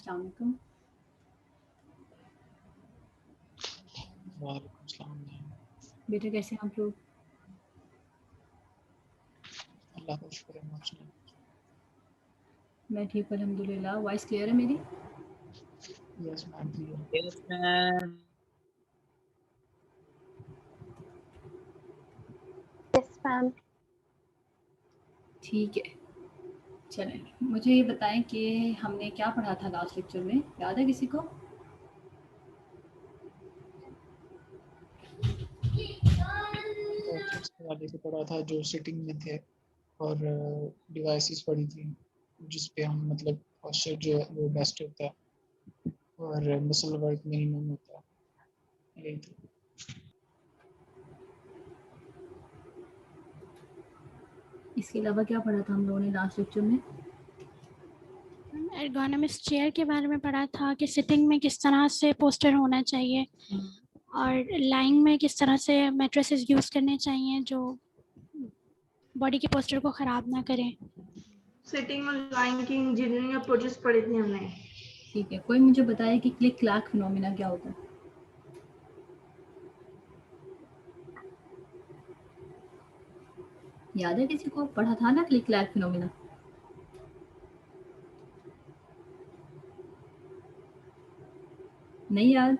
अस्सलाम वालेकुम। वालेकुम सलाम। बेटे कैसे हैं आप लोग? अल्लाह का शुक्र है। आप सुनाएं। मैं ठीक हूँ अल्हम्दुलिल्लाह। वॉइस क्लियर है मेरी? Yes ma'am clear. Yes, ma'am. Yes, ma'am. ठीक है, चलें मुझे ये बताएं कि हमने क्या पढ़ा था लास्ट लेक्चर में, याद है किसी को? ऑब्जेक्ट्स के वाले से पढ़ा था जो सिटिंग में थे, और डिवाइसेस पढ़ी थी जिस पे हम मतलब पोस्चर जो है वो बेस्ट होता है और मसल वर्क मिनिमम होता है। यही था। इसके अलावा क्या पढ़ा था हम लोगों ने लास्ट लेक्चर में? एर्गोनॉमिक्स चेयर के बारे में पढ़ा था कि सिटिंग में किस तरह से पोस्टर होना चाहिए और लाइंग में किस तरह से मैट्रेसेस यूज़ करने चाहिए जो बॉडी के पोस्टर को ख़राब ना करें। सिटिंग और लाइन की इंजीनियरिंग अप्रोचेस पढ़ी थी हमने। ठीक है, कोई मुझे बताए कि क्लिक क्लैक फिनोमिना क्या होता है? याद है किसी को? पढ़ा था ना क्लिक क्लैक फिनोमिना? नहीं याद?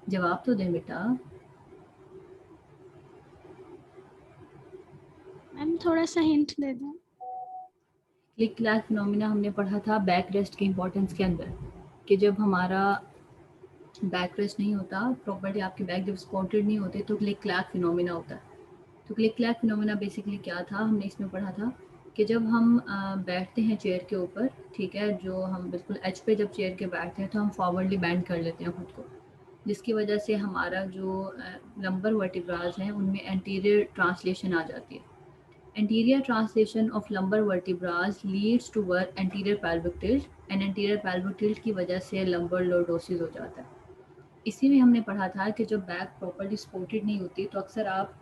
जवाब तो दें बेटा। मैम थोड़ा सा हिंट दे दें। क्लिक क्लैक फिनोमिना हमने पढ़ा था बैक रेस्ट के इम्पोर्टेंस के अंदर, कि जब हमारा बैक रेस्ट नहीं होता प्रॉपर्ली, आपके बैक जब सपोर्टेड नहीं होते तो क्लिक क्लैक फिनोमिना होता है। तो क्लिक क्लैक फिनोमिना बेसिकली क्या था, हमने इसमें पढ़ा था कि जब हम बैठते हैं चेयर के ऊपर, ठीक है, जो हम बिल्कुल एच पे जब चेयर के बैठते हैं तो हम फॉरवर्डली बैंड कर लेते हैं खुद को, जिसकी वजह से हमारा जो लंबर वर्टिब्राज हैं उनमें एंटीरियर ट्रांसलेशन आ जाती है। Anterior translation of lumbar vertebrae leads toward anterior pelvic tilt and anterior pelvic tilt की वजह से lumbar lordosis हो जाता है। इसी में हमने पढ़ा था कि जब बैक प्रॉपर्ली सपोर्टेड नहीं होती तो अक्सर आप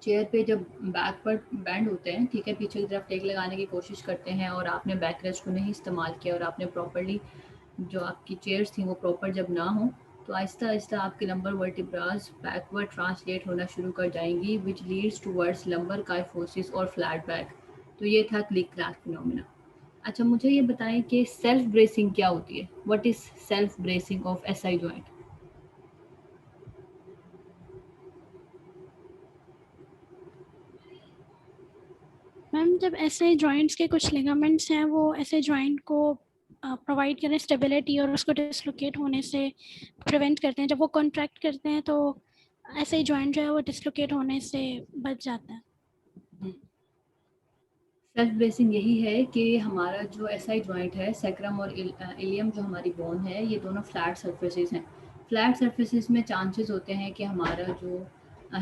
चेयर पे जब बैक पर बैंड होते हैं, ठीक है, पीछे की तरफ टेक लगाने की कोशिश करते हैं और आपने बैक रेस्ट को नहीं इस्तेमाल किया और आपने प्रॉपर्ली जो आपकी चेयर्स थी वो प्रॉपर जब ना हो तो आहिस्ता आहिस्ता आपके लंबर वर्टिब्रास बैकवर्ड ट्रांसलेट होना शुरू कर जाएंगी which leads towards lumbar kyphosis और फ्लैट बैक। तो ये था क्लिक क्लैक फिनोमिना। अच्छा मुझे ये बताएं कि सेल्फ ब्रेसिंग क्या होती है? What is self bracing of SI joint? Ma'am जब ऐसे जॉइंट्स के कुछ लिगामेंट्स हैं वो ऐसे जॉइंट को प्रोवाइड करें स्टेबिलिटी और उसको डिसलोकेट होने से प्रिवेंट करते हैं, जब वो कॉन्ट्रैक्ट करते हैं तो ऐसे ही जॉइंट जो है वो डिसलोकेट होने से बच जाता है। सेल्फ ब्रेसिंग यही है कि हमारा जो एसआई जॉइंट है, सैक्रम और इलियम जो हमारी बोन है, ये दोनों फ्लैट सर्फेसिस हैं। फ्लैट सर्फेसिस में चांसेस होते हैं कि हमारा जो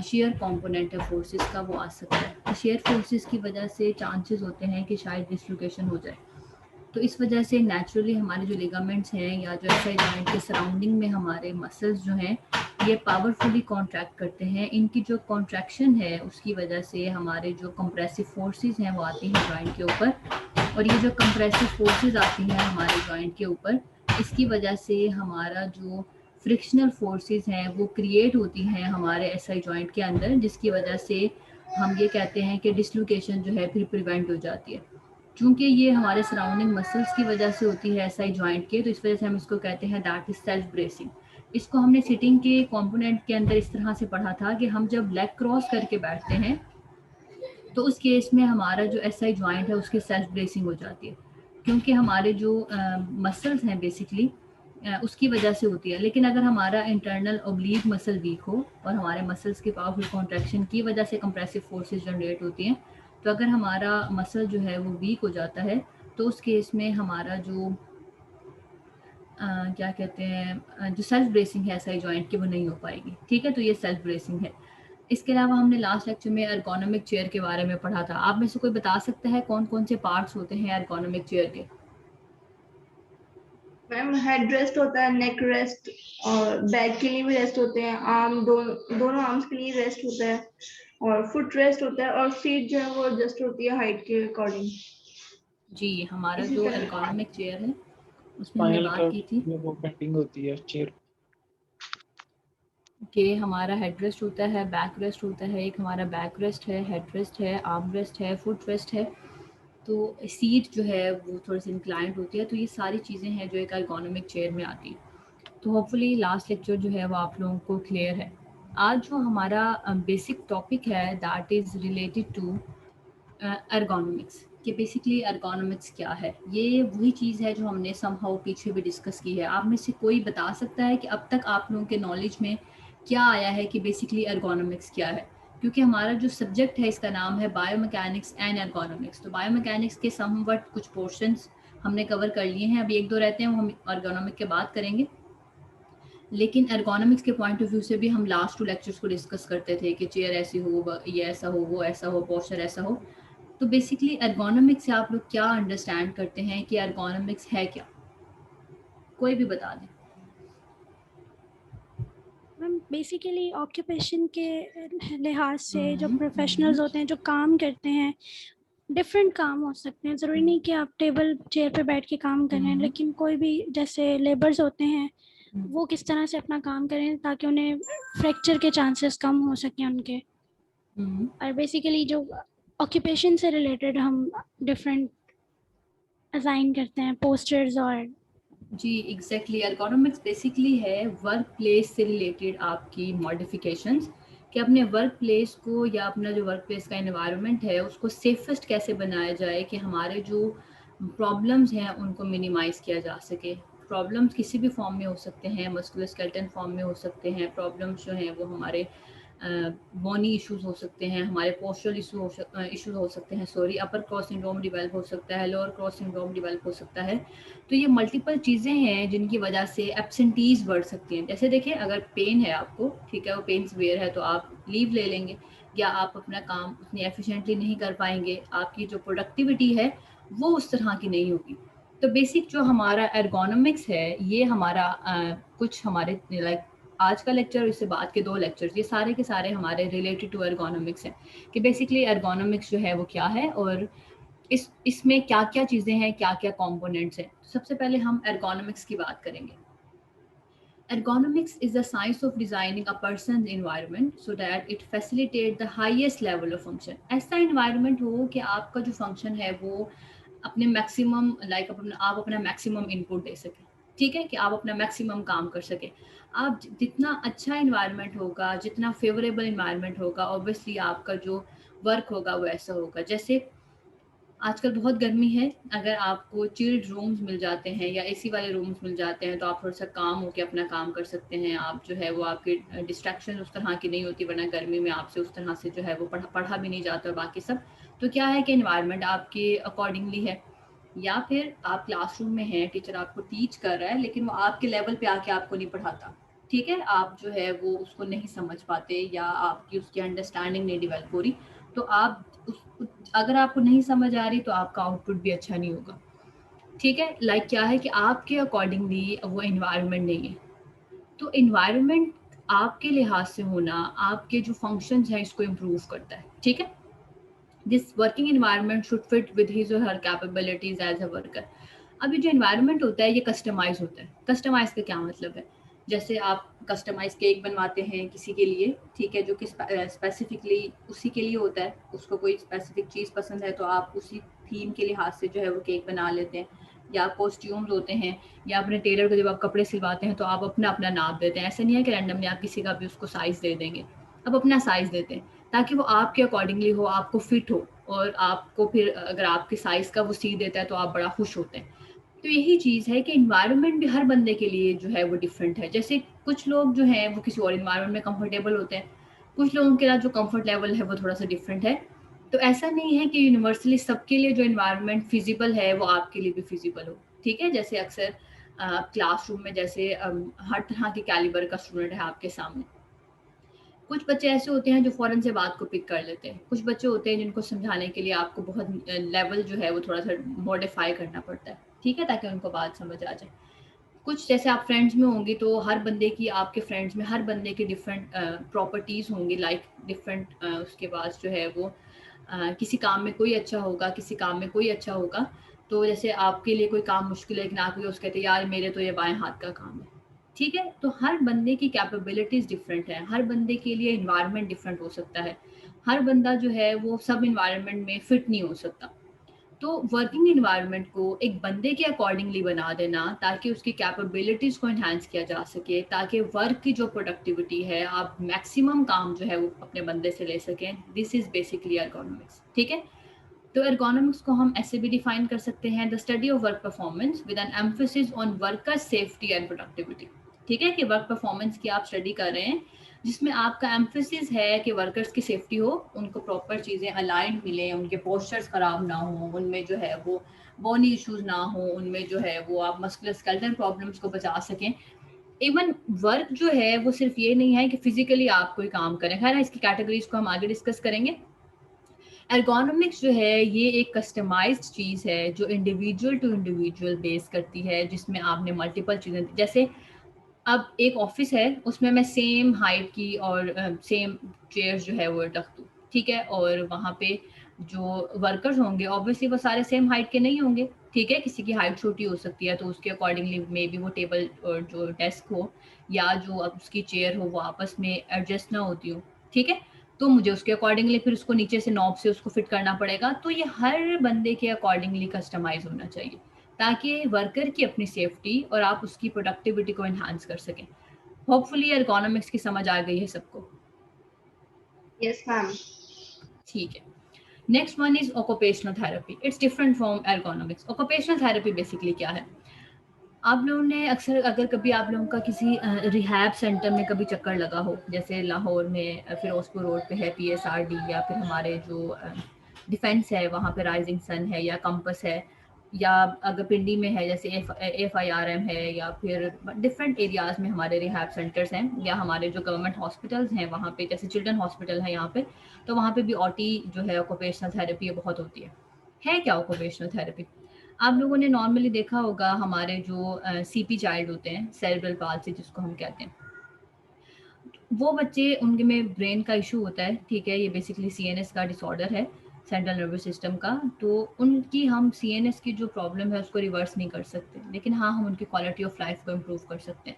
शेयर कंपोनेंट है फोर्सेस का वो आ सकता है। तो शेयर फोर्सेस की वजह से चांसेस होते हैं कि शायद डिसलोकेशन हो जाए। तो इस वजह से नेचुरली हमारे जो लिगामेंट्स हैं या जो एसआई जॉइंट के सराउंडिंग में हमारे मसल्स जो हैं ये पावरफुली कॉन्ट्रैक्ट करते हैं। इनकी जो कॉन्ट्रैक्शन है उसकी वजह से हमारे जो कंप्रेसिव फोर्सेस हैं वो आती हैं जॉइंट के ऊपर, और ये जो कंप्रेसिव फोर्सेस आती हैं हमारे जॉइंट के ऊपर, इसकी वजह से हमारा जो फ्रिक्शनल फोर्सेस हैं वो क्रिएट होती हैं हमारे एसआई जॉइंट के अंदर, जिसकी वजह से हम ये कहते हैं कि डिसलोकेशन जो है फिर प्रिवेंट हो जाती है। चूँकि ये हमारे सराउंडिंग मसल्स की वजह से होती है एसआई जॉइंट के, तो इस वजह से हम इसको कहते हैं दैट इज सेल्फ ब्रेसिंग। इसको हमने सिटिंग के कंपोनेंट के अंदर इस तरह से पढ़ा था कि हम जब लेग क्रॉस करके बैठते हैं तो उस केस में हमारा जो एसआई जॉइंट है उसकी सेल्फ ब्रेसिंग हो जाती है, क्योंकि हमारे जो मसल्स हैं बेसिकली उसकी वजह से होती है। लेकिन अगर हमारा इंटरनल ओब्लीक मसल वीक हो और हमारे मसल्स की पावरफुल कॉन्ट्रैक्शन की वजह से कंप्रेसिव फोर्सेस जनरेट होती हैं, तो अगर हमारा मसल जो है वो वीक हो जाता है तो उस केस में हमारा जो क्या कहते हैं जो सेल्फ ब्रेसिंग है एसआई जॉइंट की वो नहीं हो पाएगी। ठीक है, तो ये सेल्फ ब्रेसिंग है। इसके अलावा हमने लास्ट लेक्चर में एर्गोनॉमिक चेयर के बारे में पढ़ा था। आप में से कोई बता सकता है कौन कौन से पार्ट्स होते हैं एर्गोनॉमिक चेयर के? मैम हेड रेस्ट होता है, नेक रेस्ट, और बैक के लिए भी रेस्ट होते हैं, आर्म दोनों आर्म्स के लिए रेस्ट होता है, और फुट रेस्ट होता है, और सीट जो है वो एडजस्ट होती है हाइट के अकॉर्डिंग। जी, हमारा इसी जो तरह एर्गोनॉमिक चेयर है उसमें हमने फाइनल बात की कट थी में वो बेंडिंग होती है चेयर। कि हमारा हेड रेस्ट होता है, बैक रेस्ट होता है, एक हमारा बैक रेस्ट है, हेड रेस्ट है, आर्म रेस्ट है, फुट रेस्ट है। तो सीट जो है वो थोड़ी सी इंक्लाइंड होती है। तो ये सारी चीज़ें हैं जो एक एर्गोनॉमिक चेयर में आती हैं। तो होपफुली लास्ट लेक्चर जो है वो आप लोगों को क्लियर है। आज जो हमारा बेसिक टॉपिक है that is related to ergonomics, कि बेसिकली एर्गोनॉमिक्स क्या है। ये वही चीज़ है जो हमने समहाउ पीछे भी डिस्कस की है। आप में से कोई बता सकता है कि अब तक आप लोगों के नॉलेज में क्या आया है कि बेसिकली एर्गोनॉमिक्स क्या है? क्योंकि हमारा जो सब्जेक्ट है इसका नाम है बायोमैकेनिक्स एंड एर्गोनॉमिक्स। तो बायोमैकेनिक्स के समवट कुछ पोर्शंस हमने कवर कर लिए हैं। अभी एक दो रहते हैं, वो हम एर्गोनॉमिक के बात करेंगे। लेकिन एर्गोनॉमिक्स के पॉइंट ऑफ व्यू से भी हम लास्ट 2 लेक्चर्स को डिस्कस करते थे कि चेयर ऐसी हो, ये ऐसा हो, वो ऐसा हो, पोस्चर ऐसा हो। तो बेसिकली एर्गोनॉमिक्स से आप लोग क्या अंडरस्टैंड करते हैं कि एर्गोनॉमिक्स है क्या? कोई भी बता दें। मैम बेसिकली ऑक्यूपेशन के लिहाज से जो प्रोफेशनल्स होते हैं जो काम करते हैं, डिफरेंट काम हो सकते हैं। ज़रूरी नहीं कि आप टेबल चेयर पे बैठ के काम कर रहे हैं, लेकिन कोई भी जैसे लेबर्स होते हैं वो किस तरह से अपना काम करें ताकि उन्हें फ्रैक्चर के चांसेस कम हो सकें उनके। और बेसिकली जो ऑक्यूपेशन से रिलेटेड हम डिफरेंट असाइन करते हैं पोस्चर्स और जी एग्जैक्टली, एर्गोनॉमिक्स बेसिकली है वर्क प्लेस से रिलेटेड आपकी मॉडिफिकेशंस, कि अपने वर्क प्लेस को या अपना जो वर्क प्लेस का एनवायरनमेंट है उसको सेफेस्ट कैसे बनाया जाए कि हमारे जो प्रॉब्लम्स हैं उनको मिनिमाइज़ किया जा सके। प्रॉब्लम्स किसी भी फॉर्म में हो सकते हैं, मस्कुलोस्केलेटल फॉर्म में हो सकते हैं। प्रॉब्लम्स जो हैं वो हमारे बोनी इश्यूज हो सकते हैं, हमारे पोस्चरल इश्यूज हो सकते हैं, सॉरी, अपर क्रॉस सिंड्रोम डिवेल्प हो सकता है, लोअर क्रॉस सिंड्रोम डिवेल्प हो सकता है। तो ये मल्टीपल चीज़ें हैं जिनकी वजह से एब्सेंटीज बढ़ सकती हैं। जैसे देखिए, अगर पेन है आपको, ठीक है, वो पेन सीवियर है, तो आप लीव ले लेंगे या आप अपना काम उतनी एफिशिएंटली नहीं कर पाएंगे। आपकी जो प्रोडक्टिविटी है वो उस तरह की नहीं होगी। तो बेसिक जो हमारा एर्गोनॉमिक्स है ये हमारा कुछ हमारे लाइक आज का लेक्चर और इससे बाद के 2 लेक्चर्स, ये सारे के सारे हमारे रिलेटेड टू एर्गोनॉमिक्स हैं कि बेसिकली एर्गोनॉमिक्स जो है वो क्या है और इसमें क्या-क्या चीज़ें हैं, क्या-क्या कंपोनेंट्स हैं। सबसे पहले हम एर्गोनॉमिक्स की बात करेंगे। Ergonomics is the science of designing a person's environment so that it facilitate the highest level of function. ऐसा environment हो कि आपका जो function है वो अपने मैक्सिमम आप अपना मैक्सिमम इनपुट दे सकें। ठीक है, कि आप अपना मैक्सिमम काम कर सकें। आप जितना अच्छा इन्वायरमेंट होगा, जितना फेवरेबल इन्वायरमेंट होगा, ऑब्वियसली आपका जो वर्क होगा वो ऐसा होगा। जैसे आजकल बहुत गर्मी है, अगर आपको चिल्ड रूम्स मिल जाते हैं या एसी वाले रूम्स मिल जाते हैं तो आप थोड़ा-सा काम होके अपना काम कर सकते हैं। आप जो है वो आपके डिस्ट्रैक्शन उस तरह की नहीं होती, वरना गर्मी में आपसे उस तरह से जो है वो पढ़ा भी नहीं जाता और बाकी सब। तो क्या है कि एनवायरनमेंट आपके अकॉर्डिंगली है। या फिर आप क्लासरूम में हैं, टीचर आपको टीच कर रहा है लेकिन वो आपके लेवल पे आके आपको नहीं पढ़ाता। ठीक है? आप जो है वो उसको नहीं समझ पाते या आपकी उसकी अंडरस्टैंडिंग नहीं डेवलप हो रही। तो आप अगर आपको नहीं समझ आ रही तो आपका आउटपुट भी अच्छा नहीं होगा। ठीक है, लाइक क्या है कि आपके अकॉर्डिंगली वो एनवायरनमेंट नहीं है। तो एनवायरनमेंट आपके लिहाज से होना आपके जो फंक्शंस हैं इसको इम्प्रूव करता है। ठीक है, this working environment should fit with his और हर कैपेबिलिटीज एज अ वर्कर। अब ये जो एनवायरनमेंट होता है ये कस्टमाइज होता है। कस्टमाइज का क्या मतलब है? जैसे आप कस्टमाइज केक बनवाते हैं किसी के लिए, ठीक है, जो कि स्पेसिफिकली उसी के लिए होता है। उसको कोई स्पेसिफिक चीज़ पसंद है तो आप उसी थीम के लिहाज से जो है वो केक बना लेते हैं। या कॉस्ट्यूम्स होते हैं, या अपने टेलर को जब आप कपड़े सिलवाते हैं तो आप अपना अपना नाप देते हैं। ऐसा नहीं है कि रैंडमली आप किसी का भी उसको साइज़ दे देंगे। आप अपना साइज़ देते हैं ताकि वो आपके अकॉर्डिंगली हो, आपको फिट हो, और आपको फिर अगर आपके साइज़ का वो सी देता है तो आप बड़ा खुश होते हैं। तो यही चीज़ है कि एनवायरनमेंट भी हर बंदे के लिए जो है वो डिफरेंट है। जैसे कुछ लोग जो हैं वो किसी और एनवायरनमेंट में कंफर्टेबल होते हैं, कुछ लोगों के जो कंफर्ट लेवल है वो थोड़ा-सा डिफरेंट है। तो ऐसा नहीं है कि यूनिवर्सली सबके लिए जो एनवायरनमेंट फिज़िबल है वो आपके लिए भी फिज़िबल हो। ठीक है? जैसे अक्सर क्लासरूम में जैसे हर तरह के कैलिबर का स्टूडेंट है आपके सामने। कुछ बच्चे ऐसे होते हैं जो फ़ौरन से बात को पिक कर लेते हैं। कुछ बच्चे होते हैं जिनको समझाने के लिए आपको बहुत लेवल जो है वो थोड़ा-सा मॉडिफ़ाई करना पड़ता है, ठीक है? ताकि उनको बात समझ आ जाए। कुछ जैसे आप फ्रेंड्स में होंगे तो हर बंदे की, आपके फ्रेंड्स में हर बंदे की डिफरेंट प्रॉपर्टीज़ होंगी, लाइक डिफरेंट उसके बाद जो है वो किसी काम में कोई अच्छा होगा, किसी काम में कोई अच्छा होगा। तो जैसे आपके लिए कोई काम मुश्किल है लेकिन आप उसको कहते हैं यार मेरे तो ये बाएं हाथ का काम है, ठीक है। तो हर बंदे की कैपेबिलिटीज डिफरेंट है, हर बंदे के लिए इन्वायरमेंट डिफरेंट हो सकता है, हर बंदा जो है वो सब इन्वायरमेंट में फिट नहीं हो सकता। तो वर्किंग इन्वायरमेंट को एक बंदे के अकॉर्डिंगली बना देना ताकि उसकी कैपेबिलिटीज को एनहांस किया जा सके, ताकि वर्क की जो प्रोडक्टिविटी है आप मैक्सिमम काम जो है वो अपने बंदे से ले सकें, दिस इज बेसिकली एर्गोनॉमिक्स, ठीक है। तो एर्गोनॉमिक्स को हम ऐसे भी डिफाइन कर सकते हैं, the study of work performance with N emphasis on worker safety and productivity, ठीक है, कि वर्क परफॉर्मेंस की आप स्टडी कर रहे हैं जिसमें आपका एम्फेसिस है कि वर्कर्स की सेफ्टी हो, उनको प्रॉपर चीज़ें अलाइंड मिले, उनके पोस्चर्स खराब ना हो, उनमें जो है वो बोनी इश्यूज ना हो, उनमें जो है वो आप मस्कुलर स्केलेटल प्रॉब्लम्स को बचा सकें। इवन वर्क जो है वो सिर्फ ये नहीं है कि फिजिकली आप कोई काम करें, खैर इसकी कैटेगरीज को हम आगे डिस्कस करेंगे। एर्गोनॉमिक्स जो है ये एक कस्टमाइज्ड चीज़ है जो इंडिविजुअल टू इंडिविजुअल बेस करती है, जिसमें आपने मल्टीपल चीज़ें, जैसे अब एक ऑफिस है उसमें मैं सेम हाइट की और सेम चेयर्स जो है वो रख दूँ, ठीक है, और वहाँ पे जो वर्कर्स होंगे ऑब्वियसली वो सारे सेम हाइट के नहीं होंगे, ठीक है, किसी की हाइट छोटी हो सकती है तो उसके अकॉर्डिंगली मे बी वो टेबल और जो डेस्क हो या जो अब उसकी चेयर हो वो आपस में एडजस्ट ना होती हो, ठीक है, तो मुझे उसके अकॉर्डिंगली फिर उसको नीचे से नॉब से उसको फिट करना पड़ेगा। तो ये हर बंदे के अकॉर्डिंगली कस्टमाइज होना चाहिए ताकि वर्कर की अपनी सेफ्टी और आप उसकी प्रोडक्टिविटी को एनहांस कर सकें। होपफुली एर्गोनॉमिक्स की समझ आ गई है सबको। Yes ma'am. ठीक है, next one is occupational therapy, it's different from ergonomics. Occupational therapy basically क्या है, आप लोगों ने अक्सर अगर कभी आप लोगों का किसी रिहैब सेंटर में कभी चक्कर लगा हो, जैसे लाहौर में फिरोजपुर रोड पे है PSRD, या फिर हमारे जो डिफेंस है वहाँ पे राइजिंग सन है या कंपस है, या अगर पिंडी में है जैसे FIRM है, या फिर डिफरेंट एरियाज में हमारे रिहैब सेंटर्स हैं, या हमारे जो गवर्नमेंट हॉस्पिटल्स हैं वहाँ पे जैसे चिल्ड्रन हॉस्पिटल है यहाँ पे, तो वहाँ पे भी OT जो है ऑक्यूपेशनल थेरेपी बहुत होती है क्या ऑक्यूपेशनल थेरेपी? आप लोगों ने नॉर्मली देखा होगा हमारे जो CP चाइल्ड होते हैं, सेरेब्रल पाल्सी जिसको हम कहते हैं, वो बच्चे उनके में ब्रेन का इशू होता है, ठीक है, ये बेसिकली CNS का डिसऑर्डर है, सेंट्रल नर्वस सिस्टम का। तो उनकी हम CNS की जो प्रॉब्लम है उसको रिवर्स नहीं कर सकते, लेकिन हाँ हम उनकी क्वालिटी ऑफ लाइफ को इम्प्रूव कर सकते हैं।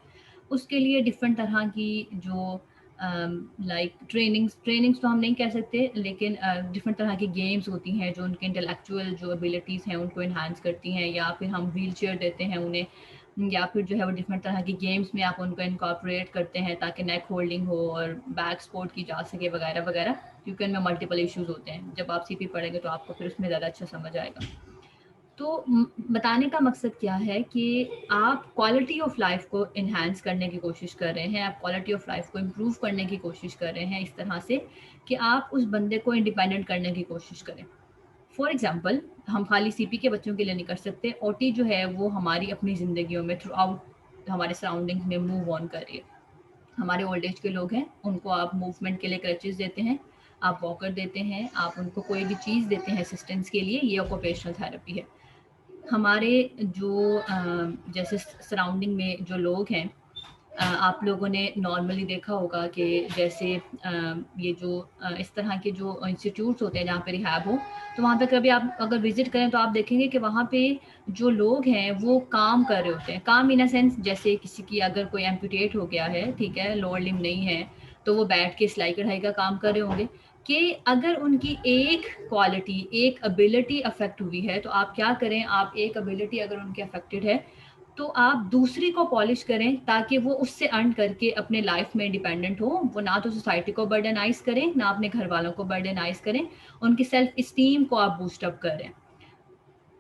उसके लिए डिफरेंट तरह की जो लाइक ट्रेनिंग्स तो हम नहीं कह सकते, लेकिन डिफरेंट तरह की गेम्स होती हैं जो उनके इंटेलेक्चुअल जो एबिलिटीज़ हैं उनको इन्हांस करती हैं, या फिर हम व्हील चेयर देते हैं उन्हें, या फिर जो है वो डिफरेंट तरह की गेम्स में आप उनको इनकॉर्पोरेट करते हैं ताकि नेक होल्डिंग हो और बैक स्पोर्ट की जा सके वगैरह वगैरह, क्योंकि उनमें मल्टीपल इश्यूज होते हैं। जब आप CP पढ़ेंगे तो आपको फिर उसमें ज़्यादा अच्छा समझ आएगा। तो बताने का मकसद क्या है कि आप क्वालिटी ऑफ लाइफ को इन्हांस करने की कोशिश कर रहे हैं, आप क्वालिटी ऑफ लाइफ को इम्प्रूव करने की कोशिश कर रहे हैं इस तरह से कि आप उस बंदे को इंडिपेंडेंट करने की कोशिश करें। फॉर एग्जाम्पल हम खाली CP के बच्चों के लिए नहीं कर सकते, OT जो है वो हमारी अपनी ज़िंदगियों में थ्रू आउट हमारे सराउंडिंग्स में मूव ऑन कर रही है। हमारे ओल्ड एज के लोग हैं, उनको आप मूवमेंट के लिए क्रचेस देते हैं, आप वॉकर देते हैं, आप उनको कोई भी चीज़ देते हैं असिस्टेंस के लिए, ये ऑक्यूपेशनल थेरेपी है। हमारे जो जैसे सराउंडिंग में जो लोग हैं, आप लोगों ने नॉर्मली देखा होगा कि जैसे ये जो इस तरह के जो इंस्टीट्यूट्स होते हैं जहाँ पे रिहैब हो, तो वहाँ पे कभी आप अगर विजिट करें तो आप देखेंगे कि वहाँ पे जो लोग हैं वो काम कर रहे होते हैं, काम इन अ सेंस जैसे किसी की अगर कोई एम्पूटेट हो गया है, ठीक है, लोअर लिम्ब नहीं है, तो वो बैठ के सिलाई कढ़ाई का काम कर रहे होंगे, कि अगर उनकी एक क्वालिटी एक एबिलिटी अफेक्ट हुई है तो आप क्या करें, आप एक एबिलिटी अगर उनकी अफेक्टेड है तो आप दूसरी को पॉलिश करें ताकि वो उससे अर्न करके अपने लाइफ में इंडिपेंडेंट हो, वो ना तो सोसाइटी को बर्डनाइज करें ना अपने घर वालों को बर्डनाइज करें, उनकी सेल्फ इस्टीम को आप बूस्ट अप करें।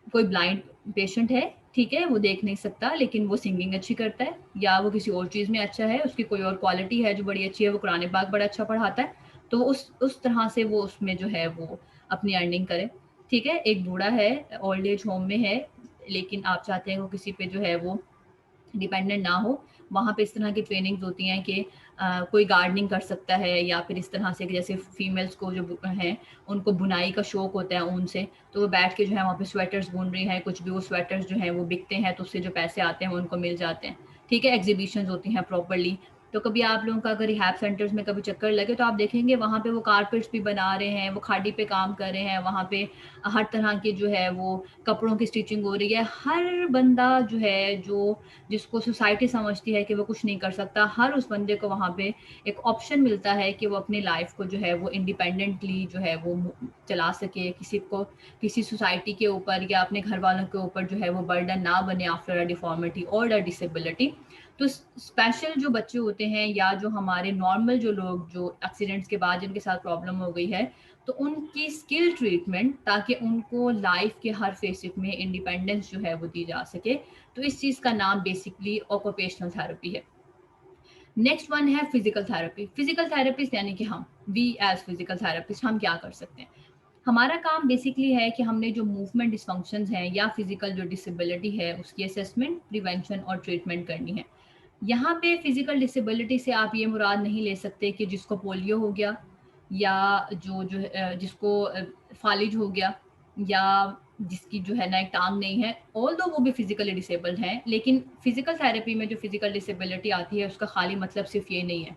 कोई ब्लाइंड पेशेंट है, ठीक है, वो देख नहीं सकता लेकिन वो सिंगिंग अच्छी करता है, या वो किसी और चीज़ में अच्छा है, उसकी कोई और क्वालिटी है जो बड़ी अच्छी है, वो कुरान पाक बड़ा अच्छा पढ़ाता है, तो उस तरह से वो उसमें जो है वो अपनी अर्निंग करे, ठीक है। एक बूढ़ा है, ओल्ड एज होम में है, लेकिन आप चाहते हैं वो किसी पे जो है वो डिपेंडेंट ना हो, वहाँ पे इस तरह की ट्रेनिंग्स होती हैं कि कोई गार्डनिंग कर सकता है, या फिर इस तरह से कि जैसे फीमेल्स को जो हैं उनको बुनाई का शौक होता है ऊन से, तो वो बैठ के जो है वहाँ पे स्वेटर्स बुन रही हैं, कुछ भी वो स्वेटर्स जो हैं वो बिकते हैं तो उससे जो पैसे आते हैं वो उनको मिल जाते हैं, ठीक है। एग्जीबिशंस होती हैं प्रॉपरली, तो कभी आप लोगों का अगर रिहैब सेंटर्स में कभी चक्कर लगे तो आप देखेंगे वहाँ पे वो कारपेट्स भी बना रहे हैं, वो खाड़ी पे काम कर रहे हैं, वहाँ पे हर तरह की जो है वो कपड़ों की स्टिचिंग हो रही है। हर बंदा जो है जो जिसको सोसाइटी समझती है कि वो कुछ नहीं कर सकता, हर उस बंदे को वहाँ पे एक ऑप्शन मिलता है कि वो अपनी लाइफ को जो है वो इंडिपेंडेंटली जो है वो चला सके, किसी को किसी सोसाइटी के ऊपर या अपने घर वालों के ऊपर जो है वो बर्डन ना बने आफ्टर अ डिफॉर्मिटी और अ डिसेबिलिटी। तो स्पेशल जो बच्चे होते हैं या जो हमारे नॉर्मल जो लोग जो एक्सीडेंट्स के बाद जिनके साथ प्रॉब्लम हो गई है, तो उनकी स्किल ट्रीटमेंट ताकि उनको लाइफ के हर फेसिक में इंडिपेंडेंस जो है वो दी जा सके। तो इस चीज़ का नाम बेसिकली ऑक्यूपेशनल थेरेपी है। नेक्स्ट वन है फिजिकल थेरेपी। फिजिकल थेरेपिस्ट यानी कि हम वी एज फिजिकल थेरेपिस्ट हम क्या कर सकते हैं? हमारा काम बेसिकली है कि हमने जो मूवमेंट डिसफंक्शंस हैं या फिजिकल जो डिसेबिलिटी है उसकी असेसमेंट, प्रिवेंशन और ट्रीटमेंट करनी है। यहाँ पे फिजिकल डिसेबिलिटी से आप ये मुराद नहीं ले सकते कि जिसको पोलियो हो गया या जिसको फालिज हो गया या जिसकी जो है ना एक टांग नहीं है, ऑल दो वो भी फिजिकली डिसेबल्ड हैं, लेकिन फिजिकल थेरेपी में जो फिजिकल डिसेबिलिटी आती है उसका खाली मतलब सिर्फ ये नहीं है।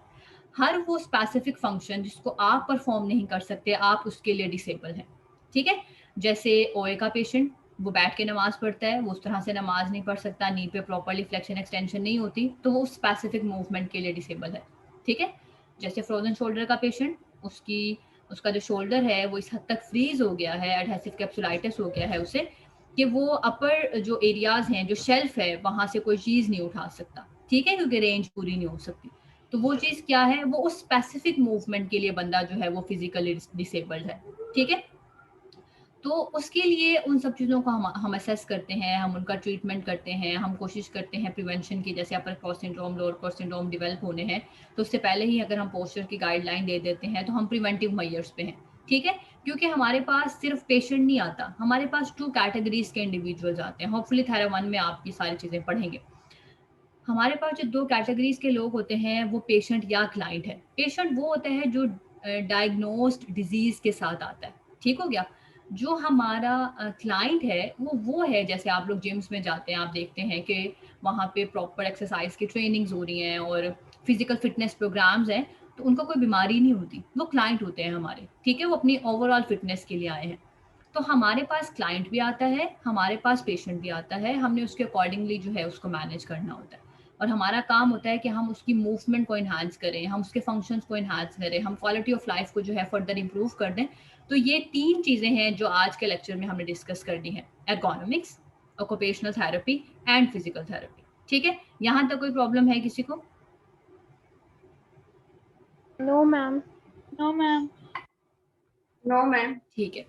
हर वो स्पेसिफिक फंक्शन जिसको आप परफॉर्म नहीं कर सकते, आप उसके लिए डिसेबल हैं। ठीक है? जैसे ओए का पेशेंट, वो बैठ के नमाज पढ़ता है, वो उस तरह से नमाज नहीं पढ़ सकता, नी पे प्रॉपर्ली फ्लेक्शन एक्सटेंशन नहीं होती, तो वो स्पेसिफिक मूवमेंट के लिए डिसेबल है। ठीक है? जैसे फ्रोजन शोल्डर का पेशेंट, उसका जो शोल्डर है वो इस हद तक फ्रीज हो गया है, एडहेसिव कैप्सुलाइटिस हो गया है उसे, कि वो अपर जो एरियाज हैं, जो शेल्फ है, वहां से कोई चीज नहीं उठा सकता। ठीक है? क्योंकि रेंज पूरी नहीं हो सकती। तो वो चीज़ क्या है? वो उस स्पेसिफिक मूवमेंट के लिए बंदा जो है वो फिजिकली डिसेबल्ड है। ठीक है? तो उसके लिए उन सब चीज़ों को हम असेस करते हैं, हम उनका ट्रीटमेंट करते हैं, हम कोशिश करते हैं प्रिवेंशन की। जैसे upper cross syndrome, lower cross syndrome develop होने हैं, तो उससे पहले ही अगर हम पोस्चर की गाइडलाइन दे देते हैं तो हम प्रिवेंटिव मेजर्स पे हैं। ठीक है? क्योंकि हमारे पास सिर्फ पेशेंट नहीं आता, हमारे पास 2 कैटेगरीज के इंडिविजुअल्स आते हैं। होपफुली थेरा 1 में आप ये सारी चीज़ें पढ़ेंगे। हमारे पास जो 2 कैटेगरीज के लोग होते हैं वो पेशेंट या क्लाइंट है। पेशेंट वो होता है जो डायग्नोस्ड डिजीज के साथ आता है। ठीक हो गया? जो हमारा क्लाइंट है वो है, जैसे आप लोग जिम्स में जाते हैं, आप देखते हैं कि वहाँ पे प्रॉपर एक्सरसाइज की ट्रेनिंग्स हो रही हैं और फिजिकल फिटनेस प्रोग्राम्स हैं, तो उनको कोई बीमारी नहीं होती, वो क्लाइंट होते हैं हमारे। ठीक है? वो अपनी ओवरऑल फिटनेस के लिए आए हैं। तो हमारे पास क्लाइंट भी आता है, हमारे पास पेशेंट भी आता है, हमने उसके अकॉर्डिंगली जो है उसको मैनेज करना होता है। और हमारा काम होता है कि हम उसकी मूवमेंट को इन्हांस करें, हम उसके फंक्शंस को इन्हांस करें, हम क्वालिटी ऑफ लाइफ को जो है फर्दर इंप्रूव कर दें। तो ये 3 चीज़ें हैं जो आज के लेक्चर में हमने डिस्कस करनी है: ergonomics, occupational therapy and physical therapy. ठीक है? यहाँ तक कोई प्रॉब्लम है किसी को? No ma'am. No ma'am. No ma'am. ठीक है।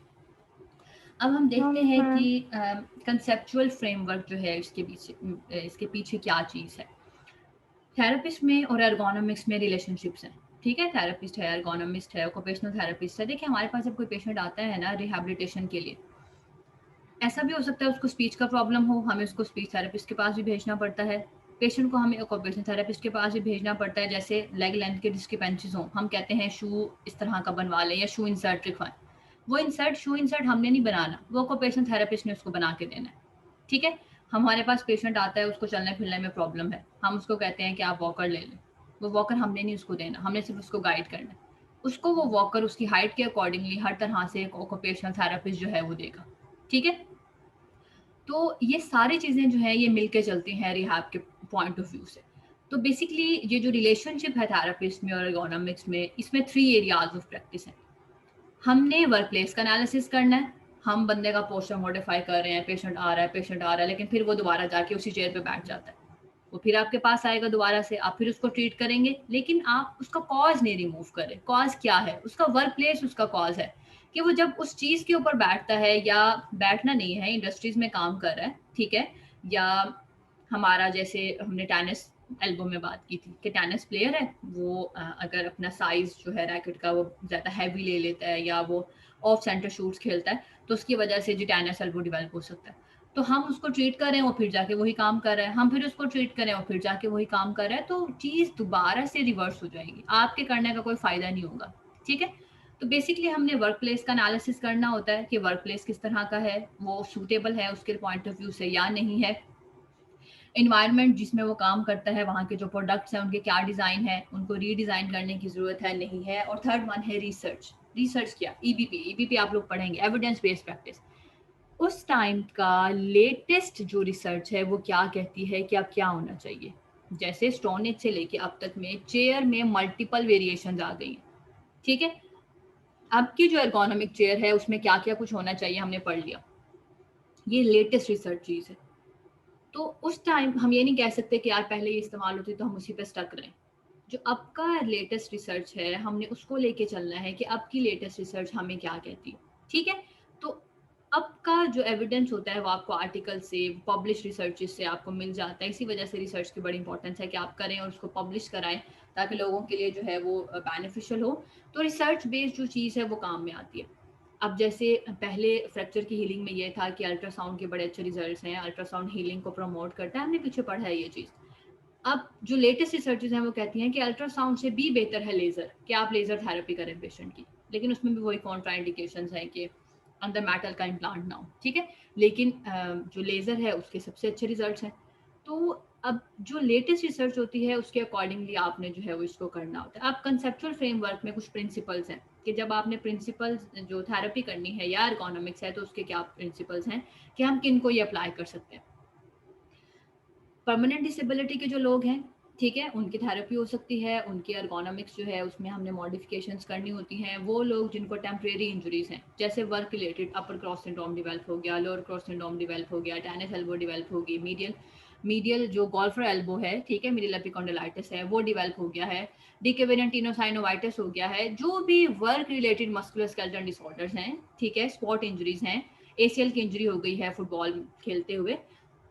अब हम देखते हैं कि कंसेप्चुअल फ्रेमवर्क जो है इसके पीछे क्या चीज़ है। थेरेपिस्ट में और एर्गोनॉमिक्स में रिलेशनशिप्स हैं। ठीक है? थेरेपिस्ट है, एर्गोनॉमिस्ट है, ऑक्यूपेशनल थेरेपिस्ट है। देखिए हमारे पास जब कोई पेशेंट आता है ना रिहैबिलिटेशन के लिए, ऐसा भी हो सकता है उसको स्पीच का प्रॉब्लम हो, हमें उसको स्पीच थेरेपिस्ट के पास भी भेजना पड़ता है। पेशेंट को हमें ऑक्यूपेशनल थेरेपिस्ट के पास भी भेजना पड़ता है। जैसे लेग लेंथ के डिस्क्रिपेंसीज हों, हम कहते हैं शू इस तरह का बनवा लें या शू इंसर्ट लिखवाएं। वो शू इंसर्ट हमने नहीं बनाना, वो ऑक्यूपेशनल थेरेपिस्ट ने उसको बना के देना है। ठीक है? हमारे पास पेशेंट आता है, उसको चलने फिरने में प्रॉब्लम है, हम उसको कहते हैं कि आप वॉकर ले लें। वो वॉकर हमने नहीं उसको देना, हमने सिर्फ उसको गाइड करना है। उसको वो वॉकर उसकी हाइट के अकॉर्डिंगली हर तरह से एक ऑक्यूपेशनल थेरेपिस्ट जो है वो देगा। ठीक है? तो ये सारी चीज़ें जो है ये मिलके चलती हैं रिहैब के पॉइंट ऑफ व्यू से। तो बेसिकली ये जो रिलेशनशिप है थेरेपिस्ट में और एर्गोनॉमिक्स में, इसमें 3 एरियाज ऑफ प्रैक्टिस हैं। हमने वर्क प्लेस का एनालिसिस करना है। हम बंदे का पोस्चर मॉडिफाई कर रहे हैं, पेशेंट आ रहा है, लेकिन फिर वो दोबारा जाके उसी चेयर पे बैठ जाता है। वो फिर आपके पास आएगा दोबारा से, आप फिर उसको ट्रीट करेंगे, लेकिन आप उसका कॉज नहीं रिमूव करें। कॉज क्या है? उसका वर्क प्लेस उसका कॉज है कि वो जब उस चीज़ के ऊपर बैठता है, या बैठना नहीं है, इंडस्ट्रीज में काम कर रहा है, ठीक है, या हमारा जैसे हमने टेनिस एल्बो में बात की थी कि टेनिस प्लेयर है, वो अगर अपना साइज जो है रैकेट का वो ज़्यादा हैवी ले लेता है या वो ऑफ सेंटर शूट्स खेलता है, तो उसकी वजह से जो टेनिस एल्बो डेवलप हो सकता है। तो हम उसको ट्रीट करें, वो फिर जाके वही काम कर रहा है, हम फिर उसको ट्रीट करें, वो फिर जाके वही काम कर रहा है, तो चीज़ दोबारा से रिवर्स हो जाएगी, आपके करने का कोई फ़ायदा नहीं होगा। ठीक है? तो बेसिकली हमने वर्क प्लेस का एनालिसिस करना होता है कि वर्क प्लेस किस तरह का है, वो सूटेबल है उसके पॉइंट ऑफ व्यू से या नहीं है। इन्वायरमेंट जिसमें वो काम करता है, वहाँ के जो प्रोडक्ट्स हैं उनके क्या डिज़ाइन है, उनको रीडिज़ाइन करने की ज़रूरत है नहीं है। और थर्ड वन है रिसर्च। रिसर्च क्या? ईबीपी आप लोग पढ़ेंगे, एविडेंस बेस्ड प्रैक्टिस। उस टाइम का लेटेस्ट जो रिसर्च है वो क्या कहती है कि अब क्या होना चाहिए। जैसे स्टोन एज से लेके अब तक में चेयर में मल्टीपल वेरिएशन आ गई हैं, ठीक है। अब की जो एर्गोनॉमिक चेयर है उसमें क्या क्या कुछ होना चाहिए हमने पढ़ लिया, ये लेटेस्ट रिसर्च चीज़ है। तो उस टाइम हम ये नहीं कह सकते कि यार पहले ये इस्तेमाल होती तो हम उसी पे स्टक रहें। जो अब का लेटेस्ट रिसर्च है हमने उसको लेके चलना है कि अब की लेटेस्ट रिसर्च हमें क्या कहती है, ठीक है। तो अब का जो एविडेंस होता है वो आपको आर्टिकल से, पब्लिश रिसर्चेस से आपको मिल जाता है। इसी वजह से रिसर्च की बड़ी इंपॉर्टेंस है कि आप करें और उसको पब्लिश कराएं ताकि लोगों के लिए जो है वो बेनिफिशियल हो। तो रिसर्च बेस्ड जो चीज़ है वो काम में आती है। अब जैसे पहले फ्रैक्चर की हीलिंग में ये था कि अल्ट्रासाउंड के बड़े अच्छे रिजल्ट्स हैं, अल्ट्रासाउंड हीलिंग को प्रमोट करता है, हमने पीछे पढ़ा है ये चीज़। अब जो लेटेस्ट रिसर्चेस हैं वो कहती हैं कि अल्ट्रासाउंड से भी बेहतर है लेज़र, कि आप लेज़र थेरेपी करें पेशेंट की। लेकिन उसमें भी वही कॉन्ट्रा इंडिकेशंस हैं कि अंदर मेटल का इम्प्लांट ना हो, ठीक है। लेकिन जो लेज़र है उसके सबसे अच्छे रिजल्ट्स हैं। तो अब जो लेटेस्ट रिसर्च होती है उसके अकॉर्डिंगली आपने जो है वो इसको करना होता है। अब कंसेप्चुअल फ्रेमवर्क में कुछ प्रिंसिपल्स हैं कि जब आपने प्रिंसिपल्स जो थेरेपी करनी है या इकोनॉमिक्स है तो उसके क्या प्रिंसिपल्स हैं कि हम किन को ये अप्लाई कर सकते हैं। परमानेंट डिसेबिलिटी के जो लोग हैं, ठीक है, उनकी थेरेपी हो सकती है, उनकी एर्गोनॉमिक्स जो है उसमें हमने मॉडिफिकेशंस करनी होती हैं। वो लोग जिनको टेम्परेरी इंजरीज हैं, जैसे वर्क रिलेटेड अपर क्रॉस सिंड्रोम डेवलप हो गया, लोअर क्रॉस सिंड्रोम डेवलप हो गया, टेनिस एल्बो डेवलप होगी, मीडियल जो गोल्फर एल्बो है, ठीक है, मीडियल एपिकॉन्डिलाइटिस है वो डेवलप हो गया है, डिकेवेरिएंट टिनोसाइनोवाइटिस हो गया है। जो भी work related muscular skeletal disorders हैं, ठीक है, स्पॉट इंजरीज हैं, एसीएल की इंजरी हो गई है फुटबॉल खेलते हुए,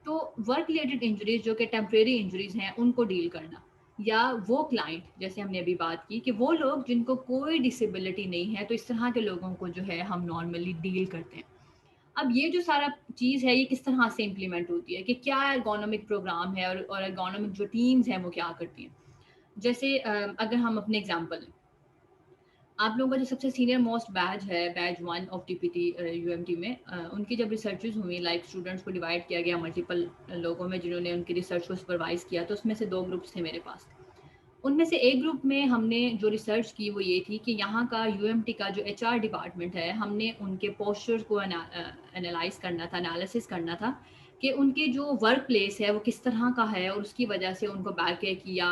तो वर्क रिलेटेड इंजरीज जो कि टेम्परेरी इंजरीज हैं उनको डील करना। या वो क्लाइंट जैसे हमने अभी बात की कि वो लोग जिनको कोई डिसेबिलिटी नहीं है, तो इस तरह के लोगों को जो है हम नॉर्मली डील करते हैं। अब ये जो सारा चीज़ है ये किस तरह से इम्प्लीमेंट होती है कि क्या एर्गोनॉमिक प्रोग्राम है और एर्गोनॉमिक जो टीम्स हैं वो क्या करती हैं। जैसे अगर हम अपने एग्जांपल, आप लोगों का जो सबसे सीनियर मोस्ट बैच है, बैच 1 ऑफ टीपीटी यूएमटी में, उनकी जब रिसर्चेज हुई, लाइक स्टूडेंट्स को डिवाइड किया गया मल्टीपल लोगों में जिन्होंने उनकी रिसर्च को सुपरवाइज किया, तो उसमें से 2 ग्रुप्स थे मेरे पास। उनमें से एक ग्रुप में हमने जो रिसर्च की वो ये थी कि यहाँ का यूएमटी का जो एचआर डिपार्टमेंट है, हमने उनके पोस्चर्स को एनालाइज करना था, एनालिसिस करना था कि उनकी जो वर्क प्लेस है वो किस तरह का है और उसकी वजह से उनको बैक एक या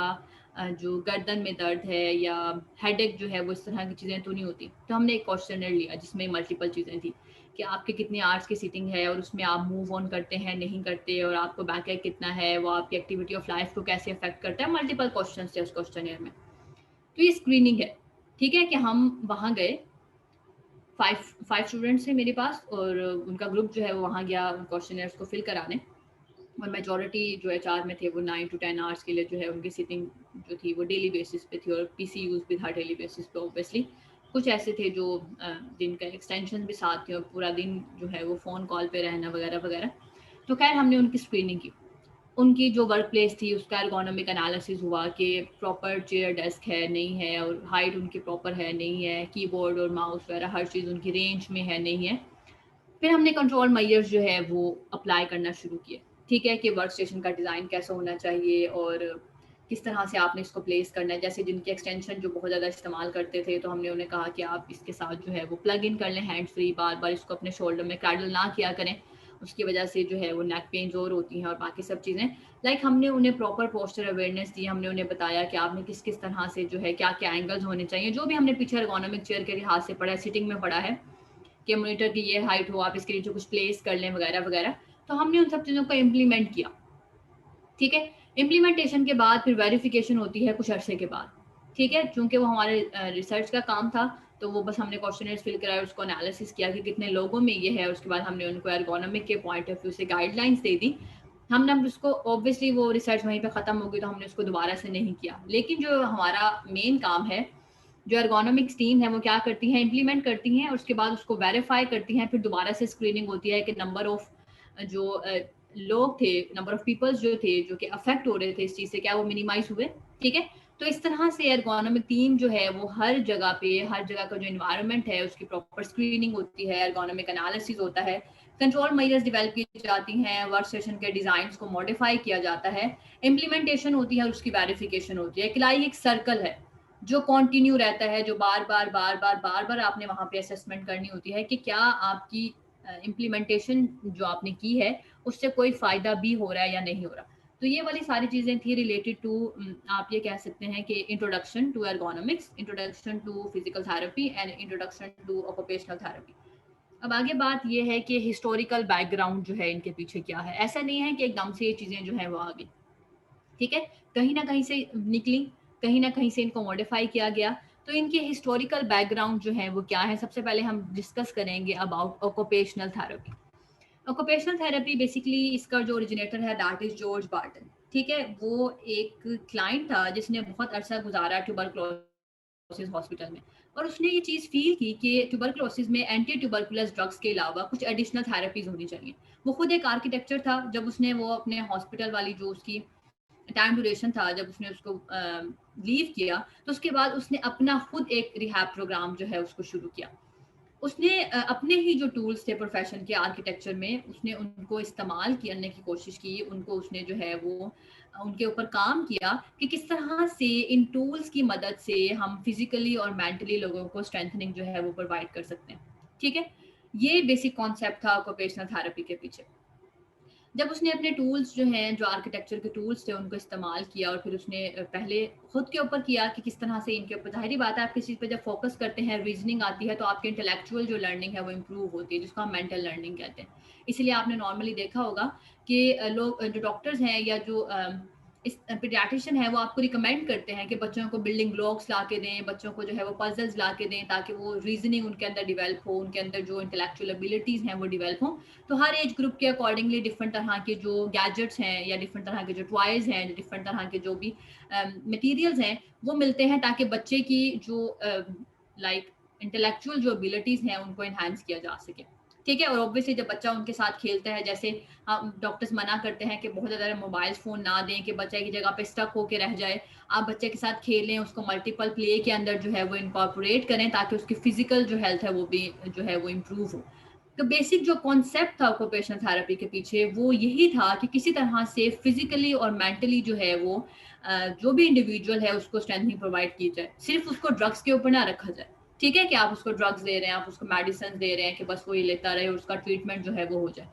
जो गर्दन में दर्द है या हेडेक जो है वो इस तरह की चीज़ें तो नहीं होती। तो हमने एक क्वेश्चनर लिया जिसमें मल्टीपल चीज़ें थी कि आपके कितने आवर्स की सीटिंग है और उसमें आप मूव ऑन करते हैं नहीं करते, और आपको बैक एक कितना है, वो आपकी एक्टिविटी ऑफ लाइफ को कैसे अफेक्ट करता है। मल्टीपल क्वेश्चन थे उस क्वेश्चनर में। तो ये स्क्रीनिंग है, ठीक है, कि हम वहाँ गए, फाइव स्टूडेंट्स थे मेरे पास और उनका ग्रुप जो है वो वहाँ गया क्वेश्चनर्स को फिल कराने। और मेजॉरिटी जो एचआर में थे वो 9 to 10 आवर्स के लिए जो है उनकी सिटिंग जो थी वो डेली बेसिस पे थी, और पीसी यूज़ भी था डेली बेसिस पे ऑब्वियसली। कुछ ऐसे थे जो जिनका एक्सटेंशन भी साथ थे और पूरा दिन जो है वो फ़ोन कॉल पे रहना वगैरह वगैरह। तो खैर हमने उनकी स्क्रीनिंग की। उनकी जो वर्क प्लेस थी उसका एर्गोनॉमिक एनालिसिस हुआ कि प्रॉपर चेयर डेस्क है नहीं है, और हाइट उनकी प्रॉपर है नहीं है, कीबोर्ड और माउस वगैरह हर चीज़ उनकी रेंज में है नहीं है। फिर हमने कंट्रोल मेजर्स जो है वो अप्लाई करना शुरू किए, ठीक है, कि वर्क स्टेशन का डिज़ाइन कैसा होना चाहिए और किस तरह से आपने इसको प्लेस करना है। जैसे जिनके एक्सटेंशन जो बहुत ज़्यादा इस्तेमाल करते थे तो हमने उन्हें कहा कि आप इसके साथ जो है वो प्लग इन कर लें हैंड्स फ्री, बार बार इसको अपने शोल्डर में क्रैडल ना किया करें, उसकी वजह से जो है वो नेक पेन और होती हैं और बाकी सब चीज़ें। लाइक हमने उन्हें प्रॉपर पोस्चर अवेयरनेस दी, हमने उन्हें बताया कि आपने किस किस तरह से जो है क्या क्या एंगल्स होने चाहिए, जो भी हमने पीछे एर्गोनॉमिक चेयर के लिहाज से पढ़ा है, सिटिंग में पढ़ा है कि मॉनिटर की ये हाइट हो, आप इसके नीचे कुछ प्लेस कर लें वगैरह वगैरह। तो हमने उन सब चीज़ों को इम्प्लीमेंट किया, ठीक है। इम्प्लीमेंटेशन के बाद फिर वेरिफिकेशन होती है कुछ अरसे के बाद, ठीक है, चूंकि वो हमारे रिसर्च का काम था तो वो बस हमने क्वेश्चनर्स फिल कराया, उसको एनालिसिस किया कि कितने लोगों में ये है, उसके बाद हमने उनको एर्गोनॉमिक के पॉइंट ऑफ व्यू से गाइडलाइंस दे दी। हमने उसको ऑब्वियसली वो रिसर्च वहीं पे ख़त्म हो गई तो हमने उसको दोबारा से नहीं किया। लेकिन जो हमारा मेन काम है, जो एर्गोनॉमिक्स टीम है वो क्या करती है, इम्प्लीमेंट करती हैं और उसके बाद उसको वेरीफाई करती हैं। फिर दोबारा से स्क्रीनिंग होती है कि नंबर ऑफ जो लोग थे, नंबर ऑफ पीपल्स जो थे जो कि अफेक्ट हो रहे थे इस चीज़ से, क्या वो मिनिमाइज हुए, ठीक है। तो इस तरह से एर्गोनॉमिक टीम जो है वो हर जगह पे, हर जगह का जो इन्वायरमेंट है उसकी प्रॉपर स्क्रीनिंग होती है, एर्गोनॉमिक एनालिसिस होता है, कंट्रोल मेजर्स डेवलप की जाती हैं, वर्क सेशन के डिजाइन को मॉडिफाई किया जाता है, इम्प्लीमेंटेशन होती है और उसकी वेरिफिकेशन होती है। क्लाई एक सर्कल है जो कंटिन्यू रहता है, जो बार बार आपने वहां पे असेसमेंट करनी होती है कि क्या आपकी इम्प्लीमेंटेशन जो आपने की है उससे कोई फायदा भी हो रहा है या नहीं हो रहा। तो ये वाली सारी चीजें थी रिलेटेड टू, आप ये कह सकते हैं कि introduction to ergonomics, introduction to physical therapy and introduction to occupational therapy. अब आगे बात ये है कि हिस्टोरिकल बैकग्राउंड जो है इनके पीछे क्या है। ऐसा नहीं है कि एकदम से ये चीजें जो है वो आ गई, ठीक है, कहीं ना कहीं से निकली, कहीं ना कहीं से इनको मॉडिफाई किया गया। तो इनके हिस्टोरिकल बैकग्राउंड जो है वो क्या है, सबसे पहले हम डिस्कस करेंगे about occupational therapy. Occupational therapy basically इसका जो ओरिजिनेटर है दैट इज जॉर्ज बार्टन, ठीक है। वो एक क्लाइंट था जिसने बहुत अरसा गुजारा ट्यूबरक्लोसिस हॉस्पिटल में, और उसने ये चीज़ फील की कि ट्यूबरक्लोसिस में एंटी ट्यूबरकुलस ड्रग्स के अलावा कुछ एडिशनल थेरेपीज होनी चाहिए। वो खुद एक आर्किटेक्चर था, जब उसने वो अपने हॉस्पिटल वाली जो उसकी टाइम ड्यूरेशन था, जब उसने उसको लीव किया, तो उसके बाद उसने अपना खुद एक रिहैब प्रोग्राम जो है उसको शुरू किया। उसने अपने ही जो टूल्स थे प्रोफेशन के आर्किटेक्चर में, उसने उनको इस्तेमाल करने की कोशिश की, उनको उसने जो है वो उनके ऊपर काम किया कि किस तरह से इन टूल्स की मदद से हम फिजिकली और मेंटली लोगों को स्ट्रेंथनिंग जो है वो प्रोवाइड कर सकते हैं, ठीक है। ये बेसिक कॉन्सेप्ट था ऑक्यूपेशनल थेरेपी के पीछे। जब उसने अपने टूल्स जो हैं, जो आर्किटेक्चर के टूल्स थे, उनको इस्तेमाल किया और फिर उसने पहले खुद के ऊपर किया कि किस तरह से इनके ऊपर, जाहिर बात है आप किसी चीज़ पे जब फोकस करते हैं, रीजनिंग आती है, तो आपकी इंटेलेक्चुअल जो लर्निंग है वो इम्प्रूव होती है, जिसको हम मेंटल लर्निंग कहते हैं। इसलिए आपने नॉर्मली देखा होगा कि लोग जो डॉक्टर्स हैं या जो इस पीडियाट्रिशियन है वो आपको रिकमेंड करते हैं कि बच्चों को बिल्डिंग ब्लॉक्स ला के दें, बच्चों को जो है वो पजल्स ला के दें, ताकि वो रीजनिंग उनके अंदर डेवलप हो, उनके अंदर जो इंटेलेक्चुअल एबिलिटीज़ हैं वो डेवलप हो। तो हर एज ग्रुप के अकॉर्डिंगली डिफरेंट तरह के जो गैजेट्स हैं या डिफरेंट तरह के जो टॉयज हैं, डिफरेंट तरह के जो भी मटेरियल्स हैं वो मिलते हैं, ताकि बच्चे की जो लाइक इंटेलेक्चुअल जो एबिलिटीज हैं उनको इन्हांस किया जा सके, ठीक है। और ऑब्वियसली जब बच्चा उनके साथ खेलता है, जैसे हम डॉक्टर्स मना करते हैं कि बहुत ज़्यादा मोबाइल फ़ोन ना दें कि बच्चा की जगह पे स्टक होके रह जाए, आप बच्चे के साथ खेलें, उसको मल्टीपल प्ले के अंदर जो है वो इनकॉर्पोरेट करें, ताकि उसकी फिजिकल जो हेल्थ है वो भी जो है वो इम्प्रूव हो। तो बेसिक जो कॉन्सेप्ट था ऑक्यूपेशनल थेरेपी के पीछे वो यही था कि किसी तरह से फिजिकली और मेंटली जो है वो जो भी इंडिविजुअल है उसको स्ट्रेंथनिंग प्रोवाइड की जाए, सिर्फ उसको ड्रग्स के ऊपर ना रखा जाए, ठीक है, कि आप उसको ड्रग्स दे रहे हैं, आप उसको मेडिसिन दे रहे हैं कि बस वो ये लेता रहे और उसका ट्रीटमेंट जो है वो हो जाए।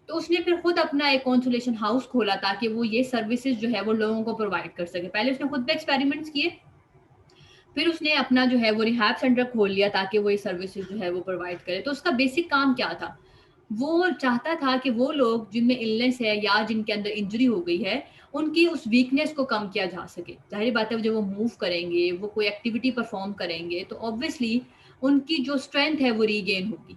तो उसने फिर खुद अपना एक कंसोलेशन हाउस खोला ताकि वो ये सर्विसेज जो है वो लोगों को प्रोवाइड कर सके। पहले उसने खुद पे एक्सपेरिमेंट्स किए, फिर उसने अपना जो है वो रिहैब सेंटर खोल लिया ताकि वो ये सर्विसेज जो है वो प्रोवाइड करे। तो उसका बेसिक काम क्या था, वो चाहता था कि वो लोग जिनमें इलनेस है या जिनके अंदर इंजरी हो गई है, उनकी उस वीकनेस को कम किया जा सके। जाहिर बात है जब वो मूव करेंगे, वो कोई एक्टिविटी परफॉर्म करेंगे, तो ऑब्वियसली उनकी जो स्ट्रेंथ है वो रीगेन होगी,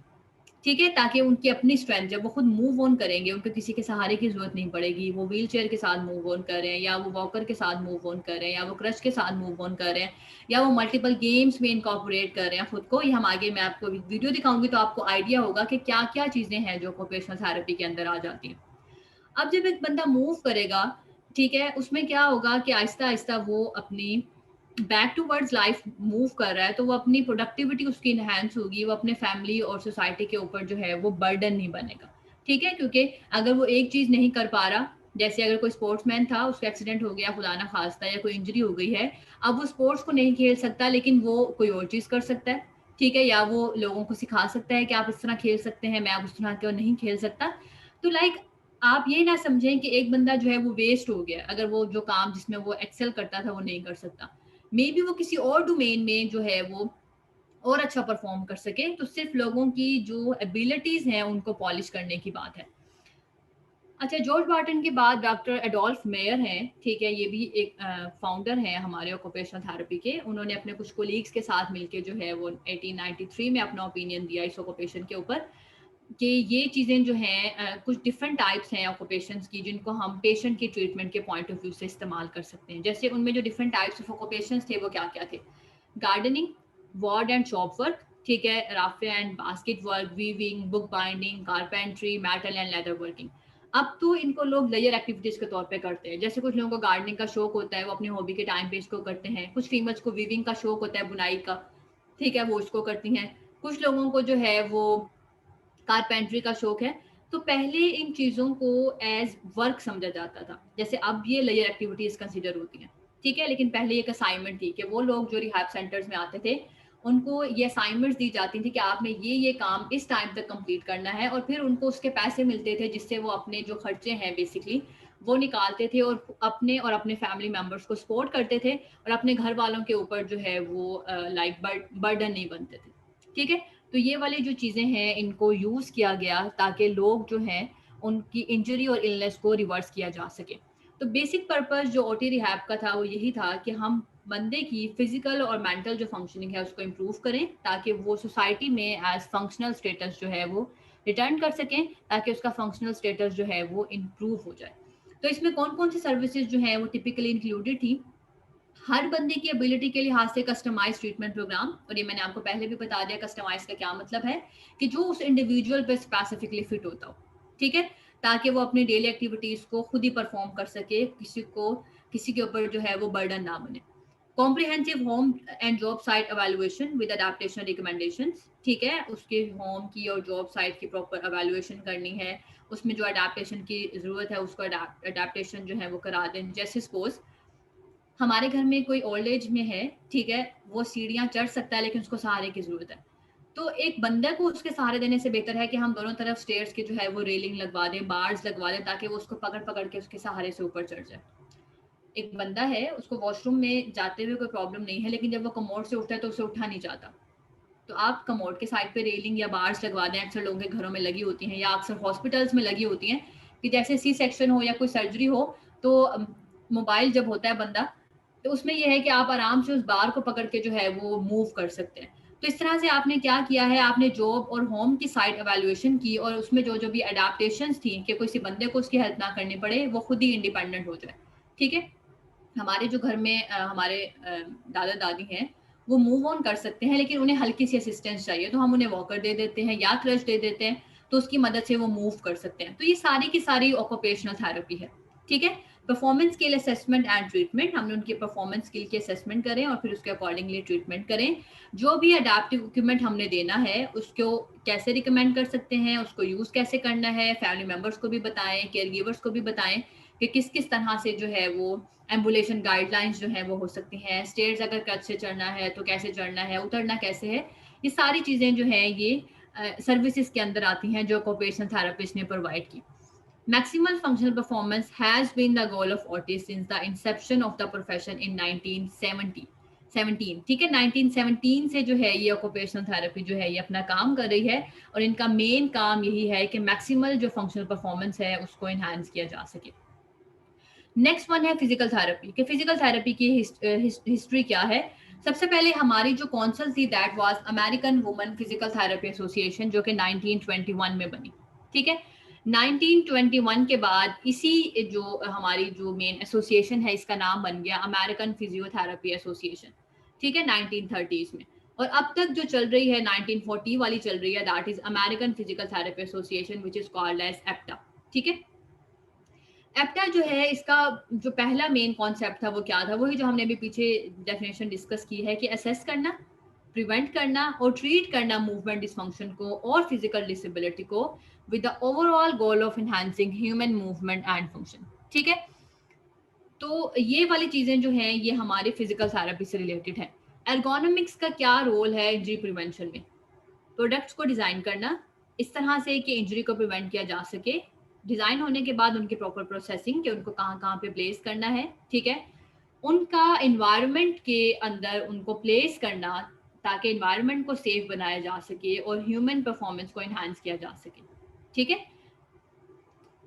ठीक है, ताकि उनकी अपनी स्ट्रेंथ, जब वो खुद मूव ऑन करेंगे उनको किसी के सहारे की जरूरत नहीं पड़ेगी, वो व्हील चेयर के साथ मूव ऑन कर रहे हैं या वो वॉकर के साथ मूव ऑन कर रहे हैं या वो क्रच के साथ मूव ऑन कर रहे हैं या वो मल्टीपल गेम्स में इनकॉर्पोरेट कर रहे हैं खुद को। ये हम आगे, मैं आपको वीडियो दिखाऊंगी तो आपको आइडिया होगा कि क्या क्या चीज़ें हैं जो ऑक्यूपेशनल थेरेपी के अंदर आ जाती हैं। अब जब एक बंदा मूव करेगा, ठीक है, उसमें क्या होगा कि आहिस्ता आहिस्ता वो अपनी बैक टूवर्ड्स लाइफ मूव कर रहा है, तो वो अपनी प्रोडक्टिविटी उसकी इनहेंस होगी, वो अपने फैमिली और सोसाइटी के ऊपर जो है वो बर्डन नहीं बनेगा, ठीक है। क्योंकि अगर वो एक चीज़ नहीं कर पा रहा, जैसे अगर कोई स्पोर्ट्समैन था, उसका एक्सीडेंट हो गया खुदा ना खास्ता या कोई इंजरी हो गई है, अब वो स्पोर्ट्स को नहीं खेल सकता, लेकिन वो कोई और चीज़ कर सकता है, ठीक है, या वो लोगों को सिखा सकता है कि आप इस तरह खेल सकते हैं, मैं आप उस तरह के नहीं खेल सकता। तो लाइक आप ये ना समझें कि एक बंदा जो है वो वेस्ट हो गया अगर वो जो काम जिसमें वो एक्सेल करता था वो नहीं कर सकता। मे बी वो किसी और डोमेन में जो है वो और अच्छा परफॉर्म कर सके, तो सिर्फ लोगों की जो एबिलिटीज हैं उनको पॉलिश करने की बात है। अच्छा, जॉर्ज बार्टन के बाद डॉक्टर एडोल्फ मेयर हैं, ठीक है, ये भी एक फाउंडर हैं हमारे ऑक्यूपेशनल थेरेपी के। उन्होंने अपने कुछ कोलीग्स के साथ मिलके जो है वो 1893 में अपना ओपिनियन दिया इस ऑक्यूपेशन के ऊपर कि ये चीज़ें जो हैं कुछ डिफरेंट टाइप्स हैं ऑक्यूपेशंस की, जिनको हम पेशेंट के ट्रीटमेंट के पॉइंट ऑफ व्यू से इस्तेमाल कर सकते हैं। जैसे उनमें जो डिफरेंट टाइप्स ऑफ ऑक्यूपेशंस थे वो क्या क्या थे, gardening, ward and shop work, ठीक है, Rafe and basket work, weaving, book binding, carpentry, metal and leather working. अब तो इनको लोग लेयर एक्टिविटीज के तौर पे करते हैं। जैसे कुछ लोगों को गार्डनिंग का शौक होता है, वो अपनी हॉबी के टाइम पे इसको करते हैं। कुछ फीमेल्स को वीविंग का शौक होता है, बुनाई का, ठीक है, वो इसको करती हैं। कुछ लोगों को जो है वो कारपेंट्री का शौक है। तो पहले इन चीज़ों को एज वर्क समझा जाता था, जैसे अब ये लेयर एक्टिविटीज कंसिडर होती हैं, ठीक है। लेकिन पहले एक असाइनमेंट थी कि वो लोग जो रिहैब सेंटर्स में आते थे उनको ये असाइनमेंट्स दी जाती थी कि आपने ये काम इस टाइम तक कंप्लीट करना है, और फिर उनको उसके पैसे मिलते थे जिससे वो अपने जो खर्चे हैं बेसिकली वो निकालते थे और अपने फैमिली मेम्बर्स को सपोर्ट करते थे, और अपने घर वालों के ऊपर जो है वो लाइक बर्डन नहीं बनते थे, ठीक है। तो ये वाली जो चीज़ें हैं इनको यूज़ किया गया ताकि लोग जो हैं उनकी इंजरी और इलनेस को रिवर्स किया जा सके। तो बेसिक पर्पस जो ओटी रिहैब का था वो यही था कि हम बंदे की फिजिकल और मेंटल जो फंक्शनिंग है उसको इम्प्रूव करें, ताकि वो सोसाइटी में एज फंक्शनल स्टेटस जो है वो रिटर्न कर सकें, ताकि उसका फंक्शनल स्टेटस जो है वो इम्प्रूव हो जाए। तो इसमें कौन कौन सी सर्विसेज जो है वो टिपिकली इंक्लूडेड थी। हर बंदे की एबिलिटी के लिहाज से कस्टमाइज ट्रीटमेंट प्रोग्राम, और ये मैंने आपको पहले भी बता दिया कस्टमाइज का क्या मतलब है, कि जो उस इंडिविजुअल पे स्पेसिफिकली फिट होता हो, ठीक है, ताकि वो अपनी डेली एक्टिविटीज को खुद ही परफॉर्म कर सके, किसी के ऊपर जो है वो बर्डन ना बने। Comprehensive home and job site evaluation with adaptation recommendations, ठीक है, उसके होम की और जॉब साइट की प्रॉपर एवेल्युएशन करनी है, उसमें जो अडेप्टेशन की जरूरत है उसको अडेप्टेशन जो है वो करा दें। जैसे सपोज हमारे घर में कोई ओल्ड एज में है, ठीक है, वो सीढ़ियां चढ़ सकता है लेकिन उसको सहारे की जरूरत है, तो एक बंदे को उसके सहारे देने से बेहतर है कि हम दोनों तरफ स्टेयर्स के जो है वो रेलिंग लगवा दें, बार्स लगवा दें, ताकि वो उसको पकड़ पकड़ के उसके सहारे से ऊपर चढ़ जाए। एक बंदा है, उसको वॉशरूम में जाते हुए कोई प्रॉब्लम नहीं है, लेकिन जब वो कमोड से उठता है तो उसे उठा नहीं जाता, तो आप कमोड के साइड पे रेलिंग या बार्स लगवा दें। अक्सर लोगों के घरों में लगी होती हैं या अक्सर हॉस्पिटल्स में लगी होती हैं, कि जैसे सी सेक्शन हो या कोई सर्जरी हो, तो मोबाइल जब होता है बंदा, तो उसमें यह है कि आप आराम से उस बार को पकड़ के जो है वो मूव कर सकते हैं। तो इस तरह से आपने क्या किया है, आपने जॉब और होम की साइट एवेल्युएशन की, और उसमें जो जो भी अडेप्टेशंस थी कि किसी बंदे को उसकी हेल्प ना करनी पड़े, वो खुद ही इंडिपेंडेंट हो जाए, ठीक है। हमारे जो घर में हमारे दादा दादी हैं, वो मूव ऑन कर सकते हैं, लेकिन उन्हें हल्की सी असिस्टेंस चाहिए, तो हम उन्हें वॉकर दे देते हैं या क्रच दे देते हैं, तो उसकी मदद से वो मूव कर सकते हैं। तो ये सारी की सारी ऑक्यूपेशनल थेरेपी है, ठीक है। Performance skill assessment and treatment, हमने उनकी परफॉर्मेंस स्किल की असेसमेंट करें और फिर उसके अकॉर्डिंगली ट्रीटमेंट करें। जो भी अडेप्टिव इक्विपमेंट हमने देना है उसको कैसे रिकमेंड कर सकते हैं, उसको यूज़ कैसे करना है, फैमिली मेम्बर्स को भी बताएं, केयर गिवर्स को भी बताएं कि किस किस तरह से जो है वो एम्बुलेशन गाइडलाइंस जो है वो हो सकती हैं। स्टेयर्स अगर कच से चढ़ना है तो कैसे चढ़ना है, उतरना कैसे है, ये सारी चीज़ें जो हैं ये सर्विसेज के अंदर आती हैं जो ऑक्यूपेशनल थेरेपिस्ट ने प्रोवाइड की। Maximal functional performance has been the goal of autist since the inception of the profession in 1917, ठीक है। 1917 से जो है ये ऑक्यूपेशनल थेरेपी जो है ये अपना काम कर रही है, और इनका मेन काम यही है कि मैक्सिमल जो फंक्शनल परफॉर्मेंस है उसको इन्हांस किया जा सके। नेक्स्ट वन है फिजिकल थेरेपी, कि फिजिकल थेरेपी की हिस्ट्री क्या है। सबसे पहले हमारी जो कौंसल थी that was American women physical therapy association, जो कि 1921 में बनी, ठीक है। 1921 के बाद इसी जो हमारी जो मेन एसोसिएशन है इसका नाम बन गया अमेरिकन फिजियोथेरेपी एसोसिएशन, ठीक है, 1930s में। और अब तक जो चल रही है 1940 वाली चल रही है, that is American physical therapy association which is called as APTA, ठीक है। एप्टा जो है इसका जो पहला मेन कॉन्सेप्ट था वो क्या था, वही जो हमने अभी पीछे डेफिनेशन डिस्कस की है, कि असेस करना, प्रिवेंट करना और ट्रीट करना मूवमेंट डिसफंक्शन को और फिजिकल डिसेबिलिटी को with the overall goal of enhancing human movement and function, ठीक है। तो ये वाली चीजें जो हैं ये हमारे फिजिकल थेरेपी से रिलेटेड है। एर्गोनॉमिक्स का क्या रोल है इंजरी प्रिवेंशन में, प्रोडक्ट्स को डिजाइन करना इस तरह से कि इंजरी को प्रिवेंट किया जा सके, डिजाइन होने के बाद उनकी प्रॉपर प्रोसेसिंग कि उनको कहाँ कहाँ पे प्लेस करना है, ठीक है, उनका एनवायरनमेंट के अंदर उनको प्लेस करना ताकि एनवायरनमेंट को सेफ बनाया जा सके और ह्यूमन परफॉर्मेंस को एनहांस किया जा सके, ठीक है।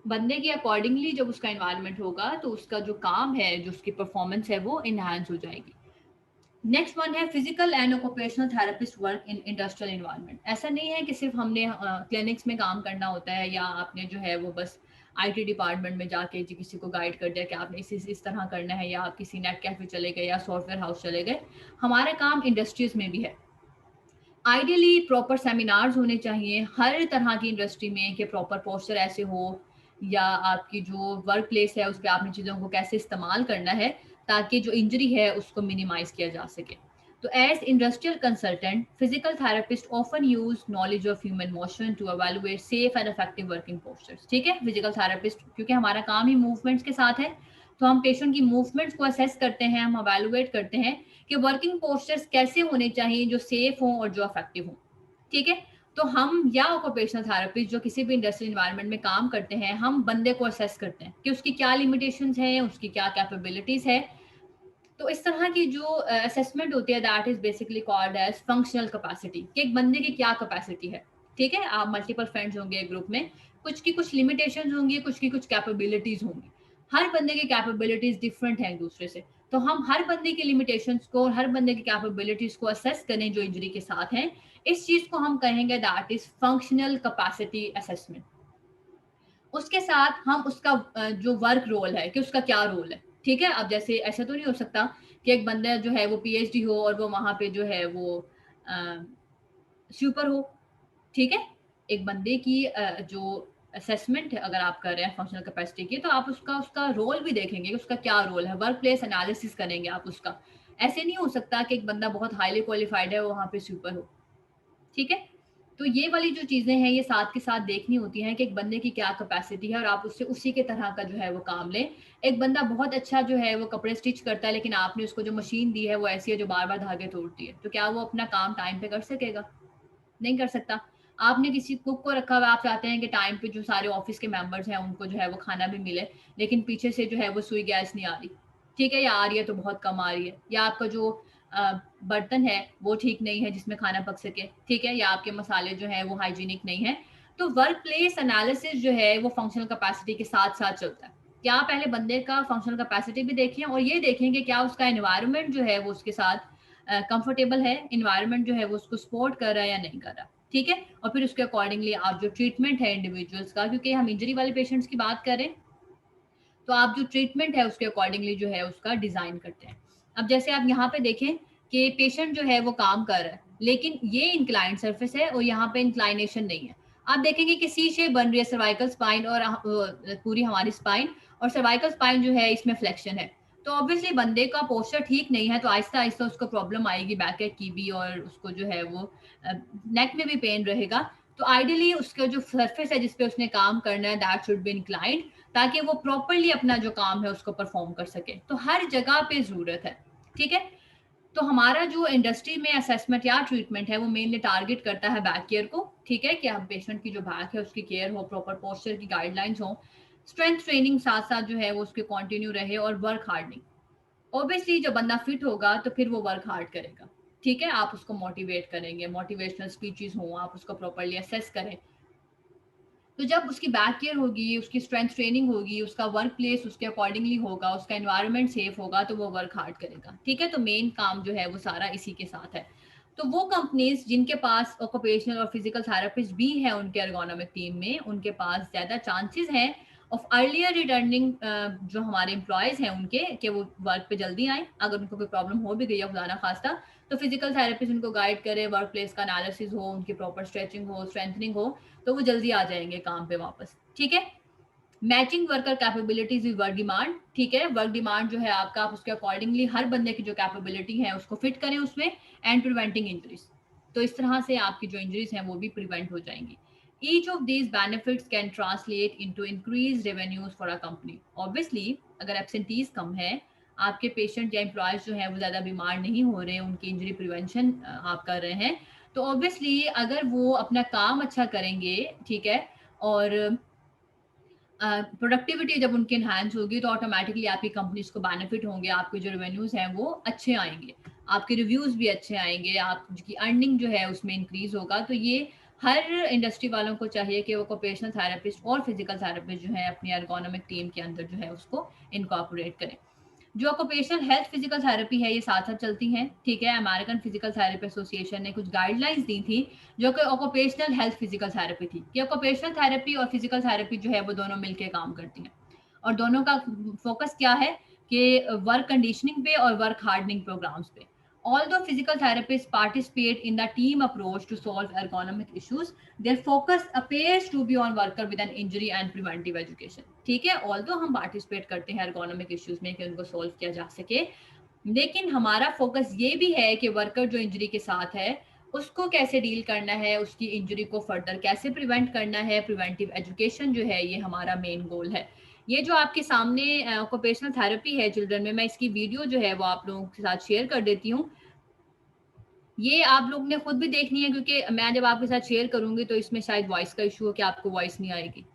बंदे के अकॉर्डिंगली जब उसका एनवायरनमेंट होगा तो उसका जो काम है, जो उसकी परफॉर्मेंस है वो एनहांस हो जाएगी। नेक्स्ट वन है physical and occupational therapist work in industrial environment. ऐसा नहीं है कि सिर्फ हमने क्लिनिक्स में काम करना होता है या आपने जो है वो बस आईटी डिपार्टमेंट में जाके जी किसी को गाइड कर दिया कि आपने इस तरह करना है, या आप किसी नेट कैफे चले गए या सॉफ्टवेयर हाउस चले गए। हमारा काम इंडस्ट्रीज में भी है। आइडियली प्रॉपर सेमिनार्स होने चाहिए हर तरह की इंडस्ट्री में, कि प्रॉपर पोस्टर ऐसे हो या आपकी जो वर्क प्लेस है उस पर आपने चीज़ों को कैसे इस्तेमाल करना है ताकि जो इंजरी है उसको मिनिमाइज किया जा सके। तो as industrial consultant, physical therapist often use knowledge of human motion to evaluate safe and effective working postures. ठीक है, फिजिकल थेरेपिस्ट क्योंकि हमारा काम ही मूवमेंट्स के साथ है, तो हम पेशेंट की मूवमेंट्स को असेस करते हैं, हम एवेलुएट करते हैं कि वर्किंग पोस्चर्स कैसे होने चाहिए जो सेफ हों और जो इफेक्टिव हों। ठीक है, तो हम या ऑक्यूपेशनल थेरेपिस्ट जो किसी भी इंडस्ट्रियल एनवायरनमेंट में काम करते हैं, हम बंदे को असेस करते हैं कि उसकी क्या लिमिटेशंस हैं, उसकी क्या कैपेबिलिटीज है। तो इस तरह की जो असेसमेंट होती है that is basically called as functional capacity, कि एक बंदे की क्या कैपेसिटी है। ठीक है, आप मल्टीपल फ्रेंड्स होंगे एक ग्रुप में, कुछ की कुछ लिमिटेशंस होंगी, कुछ की कुछ कैपेबिलिटीज होंगी। हर बंदे की कैपेबिलिटीज डिफरेंट है एक दूसरे से, तो हम हर बंदे की लिमिटेशंस को, हर बंदे की कैपेबिलिटीज को असेस करें जो इंजरी के साथ हैं, इस चीज को हम कहेंगे that is functional capacity assessment. उसके साथ हम उसका जो वर्क रोल है कि उसका क्या रोल है। ठीक है, अब जैसे ऐसा तो नहीं हो सकता कि एक बंदा जो है वो पीएचडी हो और वो वहां पे जो है वो सुपर हो। ठीक है, एक बंदे की जो असेसमेंट है अगर आप कर रहे हैं फंक्शनल कैपेसिटी की, तो आप उसका उसका रोल भी देखेंगे कि उसका क्या रोल है, वर्क प्लेस एनालिसिस करेंगे आप उसका। ऐसे नहीं हो सकता कि एक बंदा बहुत हाईली क्वालिफाइड है वहां पे सुपर हो। ठीक है, तो ये वाली जो चीजें हैं ये साथ के साथ देखनी होती हैं कि एक बंदे की क्या कैपेसिटी है और आप उससे उसी के तरह का जो है वो काम लें। एक बंदा बहुत अच्छा जो है वो कपड़े स्टिच करता है, लेकिन आपने उसको जो मशीन दी है वो ऐसी है जो बार बार धागे तोड़ती है, तो क्या वो अपना काम टाइम पे कर सकेगा? नहीं कर सकता। आपने किसी कुक को रखा हुआ, आप चाहते हैं कि टाइम पे जो सारे ऑफिस के मेंबर्स हैं उनको जो है वो खाना भी मिले, लेकिन पीछे से जो है वो सुई गैस नहीं आ रही। ठीक है, या आ रही है तो बहुत कम आ रही है, या आपका जो बर्तन है वो ठीक नहीं है जिसमें खाना पक सके। ठीक है, या आपके मसाले जो है वो हाइजीनिक नहीं है। तो वर्क प्लेस एनालिसिस जो है वो फंक्शनल कैपेसिटी के साथ साथ चलता है। क्या पहले बंदे का फंक्शनल कैपेसिटी भी देखें और ये देखें कि क्या उसका एनवायरनमेंट जो है वो उसके साथ कंफर्टेबल है, इन्वायरमेंट जो है वो उसको सपोर्ट कर रहा है या नहीं कर रहा। ठीक है, और फिर उसके अकॉर्डिंगली आप जो ट्रीटमेंट है इंडिविजुअल्स का, क्योंकि हम इंजरी वाले पेशेंट्स की बात करें, तो आप जो ट्रीटमेंट है उसके अकॉर्डिंगली जो है उसका डिजाइन करते हैं। अब जैसे आप यहाँ पे देखें कि पेशेंट जो है वो काम कर रहा है, लेकिन ये इंक्लाइंड सरफेस है और यहाँ पे इंक्लाइनेशन नहीं है। आप देखेंगे कि सी शेप बन रही है सर्वाइकल स्पाइन और पूरी हमारी स्पाइन, और सर्वाइकल स्पाइन जो है इसमें फ्लेक्शन है। तो ऑब्वियसली बंदे का पोस्चर ठीक नहीं है, तो आहिस्ता आहिस्ता उसको प्रॉब्लम आएगी बैक की भी, और उसको जो है वो नेक में भी पेन रहेगा। तो आइडियली उसका जो सरफेस है जिसपे उसने काम करना है दैट शुड बी इंक्लाइंड, ताकि वो प्रॉपरली अपना जो काम है उसको परफॉर्म कर सके। तो हर जगह पे जरूरत है। ठीक है, तो हमारा जो इंडस्ट्री में असेसमेंट या ट्रीटमेंट है वो मेनली टारगेट करता है बैक केयर को। ठीक है, कि हम पेशेंट की जो बैक है उसकी केयर हो, प्रॉपर पोस्चर की गाइडलाइंस हो, स्ट्रेंथ ट्रेनिंग साथ साथ जो है वो उसके कंटिन्यू रहे, और वर्क हार्डनिंग। ऑब्वियसली जब बंदा फिट होगा तो फिर वो वर्क हार्ड करेगा। ठीक है, आप उसको मोटिवेट करेंगे, मोटिवेशनल स्पीचेस हो, आप उसको प्रॉपरली असेस करें। तो जब उसकी बैक केयर होगी, उसकी स्ट्रेंथ ट्रेनिंग होगी, उसका वर्क प्लेस उसके अकॉर्डिंगली होगा, उसका एनवायरनमेंट सेफ होगा, तो वो वर्क हार्ड करेगा। ठीक है, तो मेन काम जो है वो सारा इसी के साथ है। तो वो कंपनीज जिनके पास ऑक्यूपेशनल और फिजिकल थेरेपिस्ट भी हैं उनके एर्गोनॉमिक टीम में, उनके पास ज़्यादा चांसेस हैं ऑफ अर्लियर रिटर्निंग जो हमारे एम्प्लॉयज़ हैं उनके, कि वो वर्क पे जल्दी आए। अगर उनको कोई प्रॉब्लम हो भी गई है खुदा ना खास्ता, तो फिजिकल थेरेपिस्ट उनको गाइड करे, वर्क प्लेस का एनालिसिस हो, उनकी प्रॉपर स्ट्रेचिंग हो, स्ट्रेंथनिंग हो, तो वो जल्दी आ जाएंगे काम पे वापस। ठीक है, matching worker capabilities with work demand. ठीक है, वर्क डिमांड जो है आपका, आप उसके अकॉर्डिंगली हर बंदे की जो कैपेबिलिटी है उसको फिट करें उसमें, एंड प्रिवेंटिंग इंजरीज। तो इस तरह से आपकी जो इंजरीज हैं वो भी प्रिवेंट हो जाएंगी। Each of these benefits can translate into increase revenues for a company. Obviously अगर एब्सेंटीज कम है, आपके पेशेंट या एम्प्लॉयज जो है वो ज़्यादा बीमार नहीं हो रहे, उनकी इंजरी प्रिवेंशन आप कर रहे हैं, तो ऑब्वियसली अगर वो अपना काम अच्छा करेंगे, ठीक है, और प्रोडक्टिविटी जब उनकी इन्हांस होगी, तो ऑटोमेटिकली आपकी कंपनीज को बेनिफिट होंगे, आपके जो रेवेन्यूज हैं वो अच्छे आएंगे, आपके रिव्यूज भी अच्छे आएंगे, आपकी अर्निंग जो है उसमें इंक्रीज होगा। तो ये हर इंडस्ट्री वालों को चाहिए कि वो ऑक्यूपेशनल थेरेपिस्ट और फिजिकल थेरेपिस्ट जो है अपनी एर्गोनॉमिक टीम के अंदर जो है उसको इनकॉर्पोरेट करें। जो ऑक्यूपेशनल हेल्थ फिजिकल थेरेपी है ये साथ साथ चलती हैं। ठीक है, अमेरिकन फिजिकल थेरेपी एसोसिएशन ने कुछ गाइडलाइंस दी थी जो कि ऑक्यूपेशनल हेल्थ फिजिकल थेरेपी थी, कि ऑक्यूपेशनल थेरेपी और फिजिकल थेरेपी जो है वो दोनों मिलकर काम करती हैं, और दोनों का फोकस क्या है कि वर्क कंडीशनिंग पे और वर्क हार्डनिंग प्रोग्राम्स पे। Although physical therapists participate in the team approach to solve ergonomic issues, their focus appears to be on worker with an injury and preventive education. ठीक है, although हम participate करते हैं ergonomic issues में कि उनको solve किया जा सके, लेकिन हमारा फोकस ये भी है कि वर्कर जो इंजरी के साथ है उसको कैसे डील करना है, उसकी इंजरी को फर्दर कैसे प्रिवेंट करना है। प्रिवेंटिव एजुकेशन जो है ये हमारा मेन गोल है। ये जो आपके सामने ऑक्यूपेशनल थेरेपी है चिल्ड्रन में, मैं इसकी वीडियो जो है वो आप लोगों के साथ शेयर कर देती हूँ। ये आप लोग ने खुद भी देखनी है क्योंकि मैं जब आपके साथ शेयर करूंगी तो इसमें शायद वॉइस का इशू हो कि आपको वॉइस नहीं आएगी।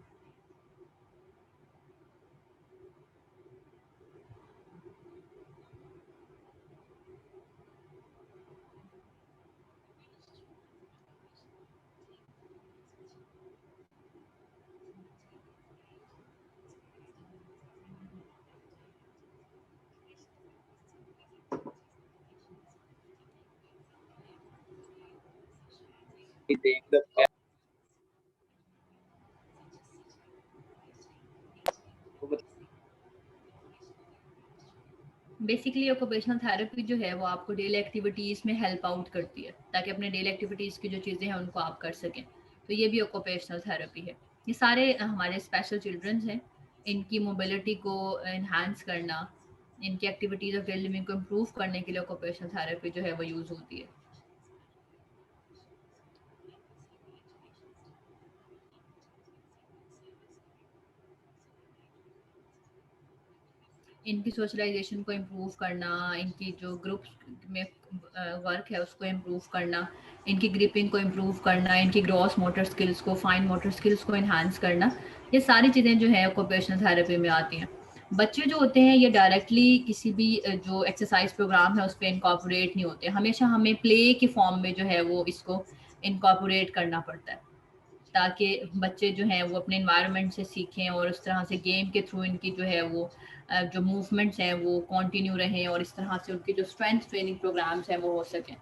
बेसिकली ऑक्यूपेशनल थेरेपी जो है वो आपको डेली एक्टिविटीज़ में हेल्प आउट करती है ताकि अपने डेली एक्टिविटीज़ की जो चीज़ें हैं उनको आप कर सकें। तो ये भी ऑक्यूपेशनल थेरेपी है। ये सारे हमारे स्पेशल चिल्ड्रंस हैं, इनकी मोबिलिटी को इन्हांस करना, इनकी एक्टिविटीज़ ऑफ डेली लिविंग को इम्प्रूव करने के लिए ऑक्यूपेशनल थेरेपी जो है वो यूज़ होती है। इनकी सोशलाइजेशन को इम्प्रूव करना, इनकी जो ग्रुप में वर्क है उसको इम्प्रूव करना, इनकी ग्रिपिंग को इम्प्रूव करना, इनकी ग्रॉस मोटर स्किल्स को, फाइन मोटर स्किल्स को इन्हांस करना, ये सारी चीज़ें जो है ऑक्यूपेशनल थेरेपी में आती हैं। बच्चे जो होते हैं ये डायरेक्टली किसी भी जो एक्सरसाइज प्रोग्राम है उस पर इनकॉर्पोरेट नहीं होते, हमेशा हमें प्ले के फॉर्म में जो है वो इसको इनकॉर्पोरेट करना पड़ता है ताकि बच्चे जो हैं वो अपने इन्वायरमेंट से सीखें और उस तरह से गेम के थ्रू इनकी जो है वो जो मूवमेंट्स हैं वो कंटिन्यू रहें और इस तरह से उनकी जो स्ट्रेंथ ट्रेनिंग प्रोग्राम्स हैं वो हो सकें।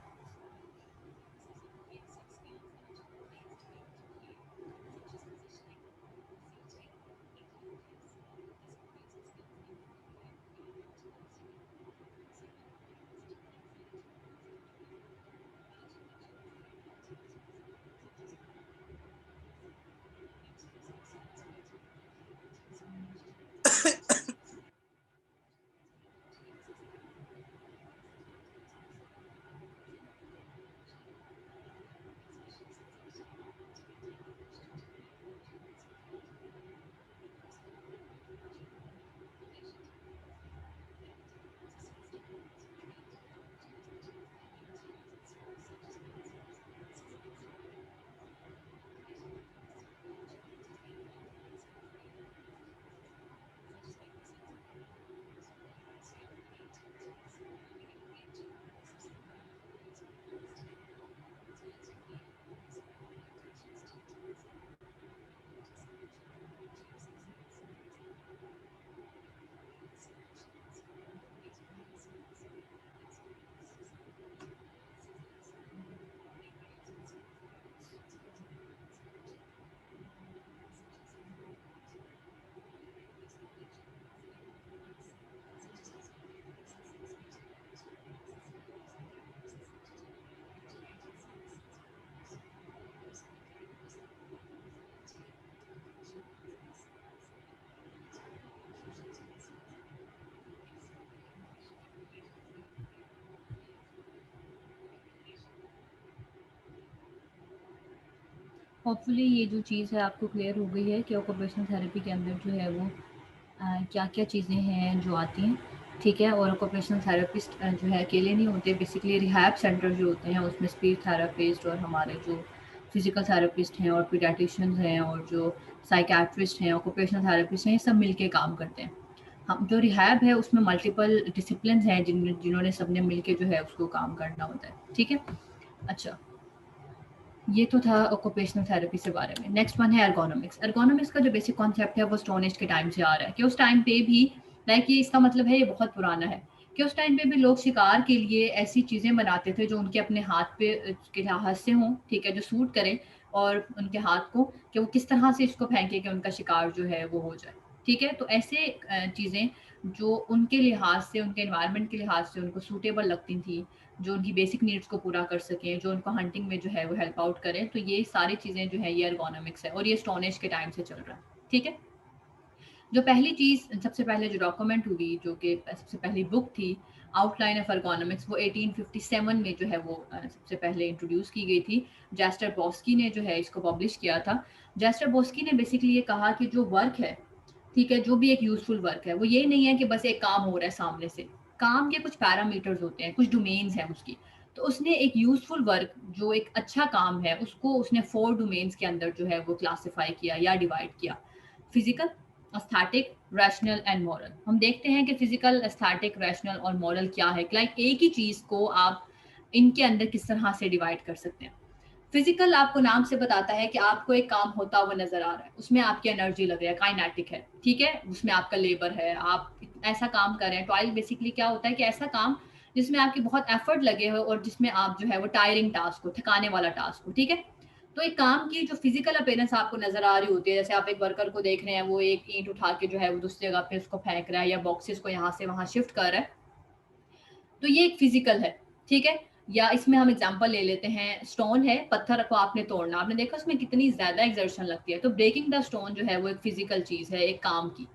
होपफुली ये जो चीज़ है आपको क्लियर हो गई है कि ऑक्यूपेशनल थेरेपी के अंदर जो है वो क्या क्या चीज़ें हैं जो आती हैं, ठीक है। और ऑक्यूपेशनल थेरेपिस्ट जो है अकेले नहीं होते, बेसिकली रिहैब सेंटर जो होते हैं उसमें स्पीच थेरेपिस्ट और हमारे जो फिजिकल थेरेपिस्ट हैं और पीडियाट्रिशियंस हैं और जो साइकियाट्रिस्ट हैं, ऑक्यूपेशनल थेरेपिस्ट हैं, ये सब मिलके काम करते हैं। हम जो रिहैब है उसमें मल्टीपल डिसिप्लिन हैं जिन्होंने सबने मिलके जो है उसको काम करना होता है, ठीक है। अच्छा, ये तो था ऑक्यूपेशनल थेरेपी से बारे में। नेक्स्ट वन है एर्गोनॉमिक्स। एर्गोनॉमिक्स का जो बेसिक कॉन्सेप्ट है वो स्टोन एज के टाइम से आ रहा है कि उस टाइम पे भी, लाइक ये इसका मतलब है ये बहुत पुराना है कि उस टाइम पे भी लोग शिकार के लिए ऐसी चीज़ें बनाते थे जो उनके अपने हाथ पे के हाथ से हों, ठीक है, जो सूट करें और उनके हाथ को कि वो किस तरह से इसको फेंके कि उनका शिकार जो है वो हो जाए, ठीक है। तो ऐसे चीज़ें जो उनके लिहाज से, उनके एनवायरनमेंट के लिहाज से उनको सूटेबल लगती थी, जो उनकी बेसिक नीड्स को पूरा कर सकें, जो उनको हंटिंग में जो है वो हेल्प आउट करें। तो ये सारी चीज़ें जो है ये एर्गोनॉमिक्स है, और ये स्टोन एज के टाइम से चल रहा है। ठीक है, जो पहली चीज़ सबसे पहले जो डॉक्यूमेंट हुई, जो कि सबसे पहली बुक थी आउटलाइन ऑफ एर्गोनॉमिक्स, वो 1857 में जो है वो सबसे पहले इंट्रोड्यूस की गई थी। जेस्टर बॉस्की ने जो है इसको पब्लिश किया था। जेस्टर बॉस्की ने बेसिकली ये कहा कि जो वर्क है, ठीक है, जो भी एक यूजफुल वर्क है, वो ये नहीं है कि बस एक काम हो रहा है सामने से। काम के कुछ पैरामीटर्स होते हैं, कुछ डोमेन्स हैं उसकी। तो उसने एक यूजफुल वर्क, जो एक अच्छा काम है, उसको उसने 4 डोमेन्स के अंदर जो है वो क्लासिफाई किया या डिवाइड किया। Physical, aesthetic, rational and moral. हम देखते हैं कि फिजिकल, एस्थेटिक, रैशनल और मॉरल क्या है। लाइक एक ही चीज को आप इनके अंदर किस तरह से डिवाइड कर सकते हैं। फिजिकल आपको नाम से बताता है कि आपको एक काम होता हुआ नजर आ रहा है, उसमें आपकी एनर्जी लग रही है, काइनेटिक है, ठीक है, उसमें आपका लेबर है, आप ऐसा काम कर रहे हैं। टॉयल बेसिकली क्या होता है कि ऐसा काम जिसमें आपकी बहुत एफर्ट लगे हो और जिसमें आप जो है वो टायरिंग टास्क हो, थकाने वाला टास्क हो। ठीक है, तो एक काम की जो फिजिकल अपीयरेंस आपको नजर आ रही होती है, जैसे आप एक वर्कर को देख रहे हैं, वो एक ईंट उठा के जो है वो दूसरी जगह पे उसको फेंक रहा है, या बॉक्सेस को यहाँ से वहां शिफ्ट कर रहा है, तो ये एक फिजिकल है। ठीक है, या इसमें हम एग्जांपल ले लेते हैं, स्टोन है, पत्थर को आपने तोड़ना, आपने देखा उसमें कितनी ज्यादा एक्सर्शन लगती है, तो ब्रेकिंग द स्टोन जो है वो एक फिजिकल चीज है, एक काम की।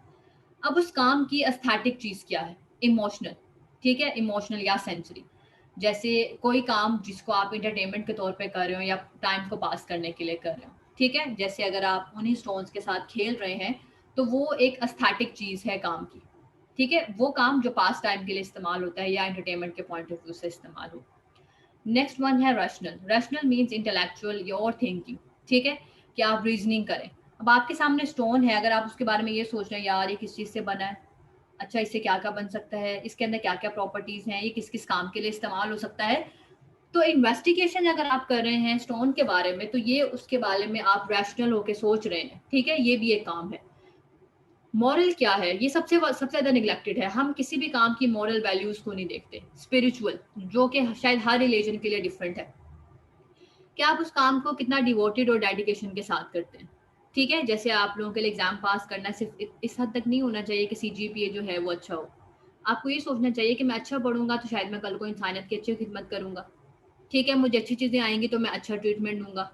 अब उस काम की एस्थेटिक चीज क्या है? इमोशनल। ठीक है, इमोशनल या सेंसरी। जैसे कोई काम जिसको आप इंटरटेनमेंट के तौर पे कर रहे हो या टाइम को पास करने के लिए कर रहे हो, ठीक है, जैसे अगर आप उन्हीं स्टोन्स के साथ खेल रहे हैं, तो वो एक एस्थेटिक चीज है काम की। ठीक है, वो काम जो पास टाइम के लिए इस्तेमाल होता है या एंटरटेनमेंट के पॉइंट ऑफ व्यू से इस्तेमाल हो। नेक्स्ट वन है rational. Rational means intellectual, your thinking. ठीक है, कि आप रीजनिंग करें। अब आपके सामने स्टोन है, अगर आप उसके बारे में ये सोच रहे हैं, यार ये किस चीज़ से बना है, अच्छा इससे क्या क्या बन सकता है, इसके अंदर क्या क्या प्रॉपर्टीज हैं, ये किस किस काम के लिए इस्तेमाल हो सकता है, तो इन्वेस्टिगेशन अगर आप कर रहे हैं स्टोन के बारे में, तो ये उसके बारे में आप रैशनल होके सोच रहे हैं। ठीक है, ये भी एक काम है। मॉरल क्या है? ये सबसे ज्यादा निगलेक्टेड है। हम किसी भी काम की मॉरल वैल्यूज को नहीं देखते। स्पिरिचुअल, जो कि शायद हर रिलीजन के लिए डिफरेंट है, कि आप उस काम को कितना डिवोटेड और डेडिकेशन के साथ करते हैं। ठीक है, जैसे आप लोगों के लिए एग्जाम पास करना सिर्फ इस हद तक नहीं होना चाहिए कि सीजीपीए जो है वो अच्छा हो। आपको ये सोचना चाहिए कि मैं अच्छा पढ़ूंगा तो शायद मैं कल को इंसानियत की अच्छी खिदमत करूंगा। ठीक है, मुझे अच्छी चीज़ें आएंगी तो मैं अच्छा ट्रीटमेंट दूंगा।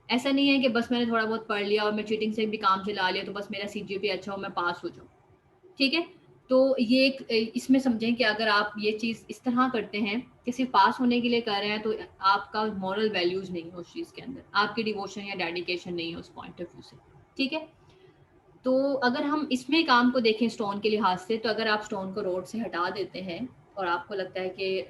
ऐसा नहीं है कि बस मैंने थोड़ा बहुत पढ़ लिया और मैं चीटिंग से भी काम चला लिया तो बस मेरा सीजीपीए अच्छा हो, मैं पास हो जाऊँ। ठीक है, तो ये एक इसमें समझें कि अगर आप ये चीज़ इस तरह करते हैं कि सिर्फ पास होने के लिए कर रहे हैं, तो आपका मॉरल वैल्यूज नहीं है उस चीज़ के अंदर, आपकी डिवोशन या डेडिकेशन नहीं है उस पॉइंट ऑफ व्यू से। ठीक है, तो अगर हम इसमें काम को देखें स्टोन के लिहाज से, तो अगर आप स्टोन को रोड से हटा देते हैं और आपको लगता है कि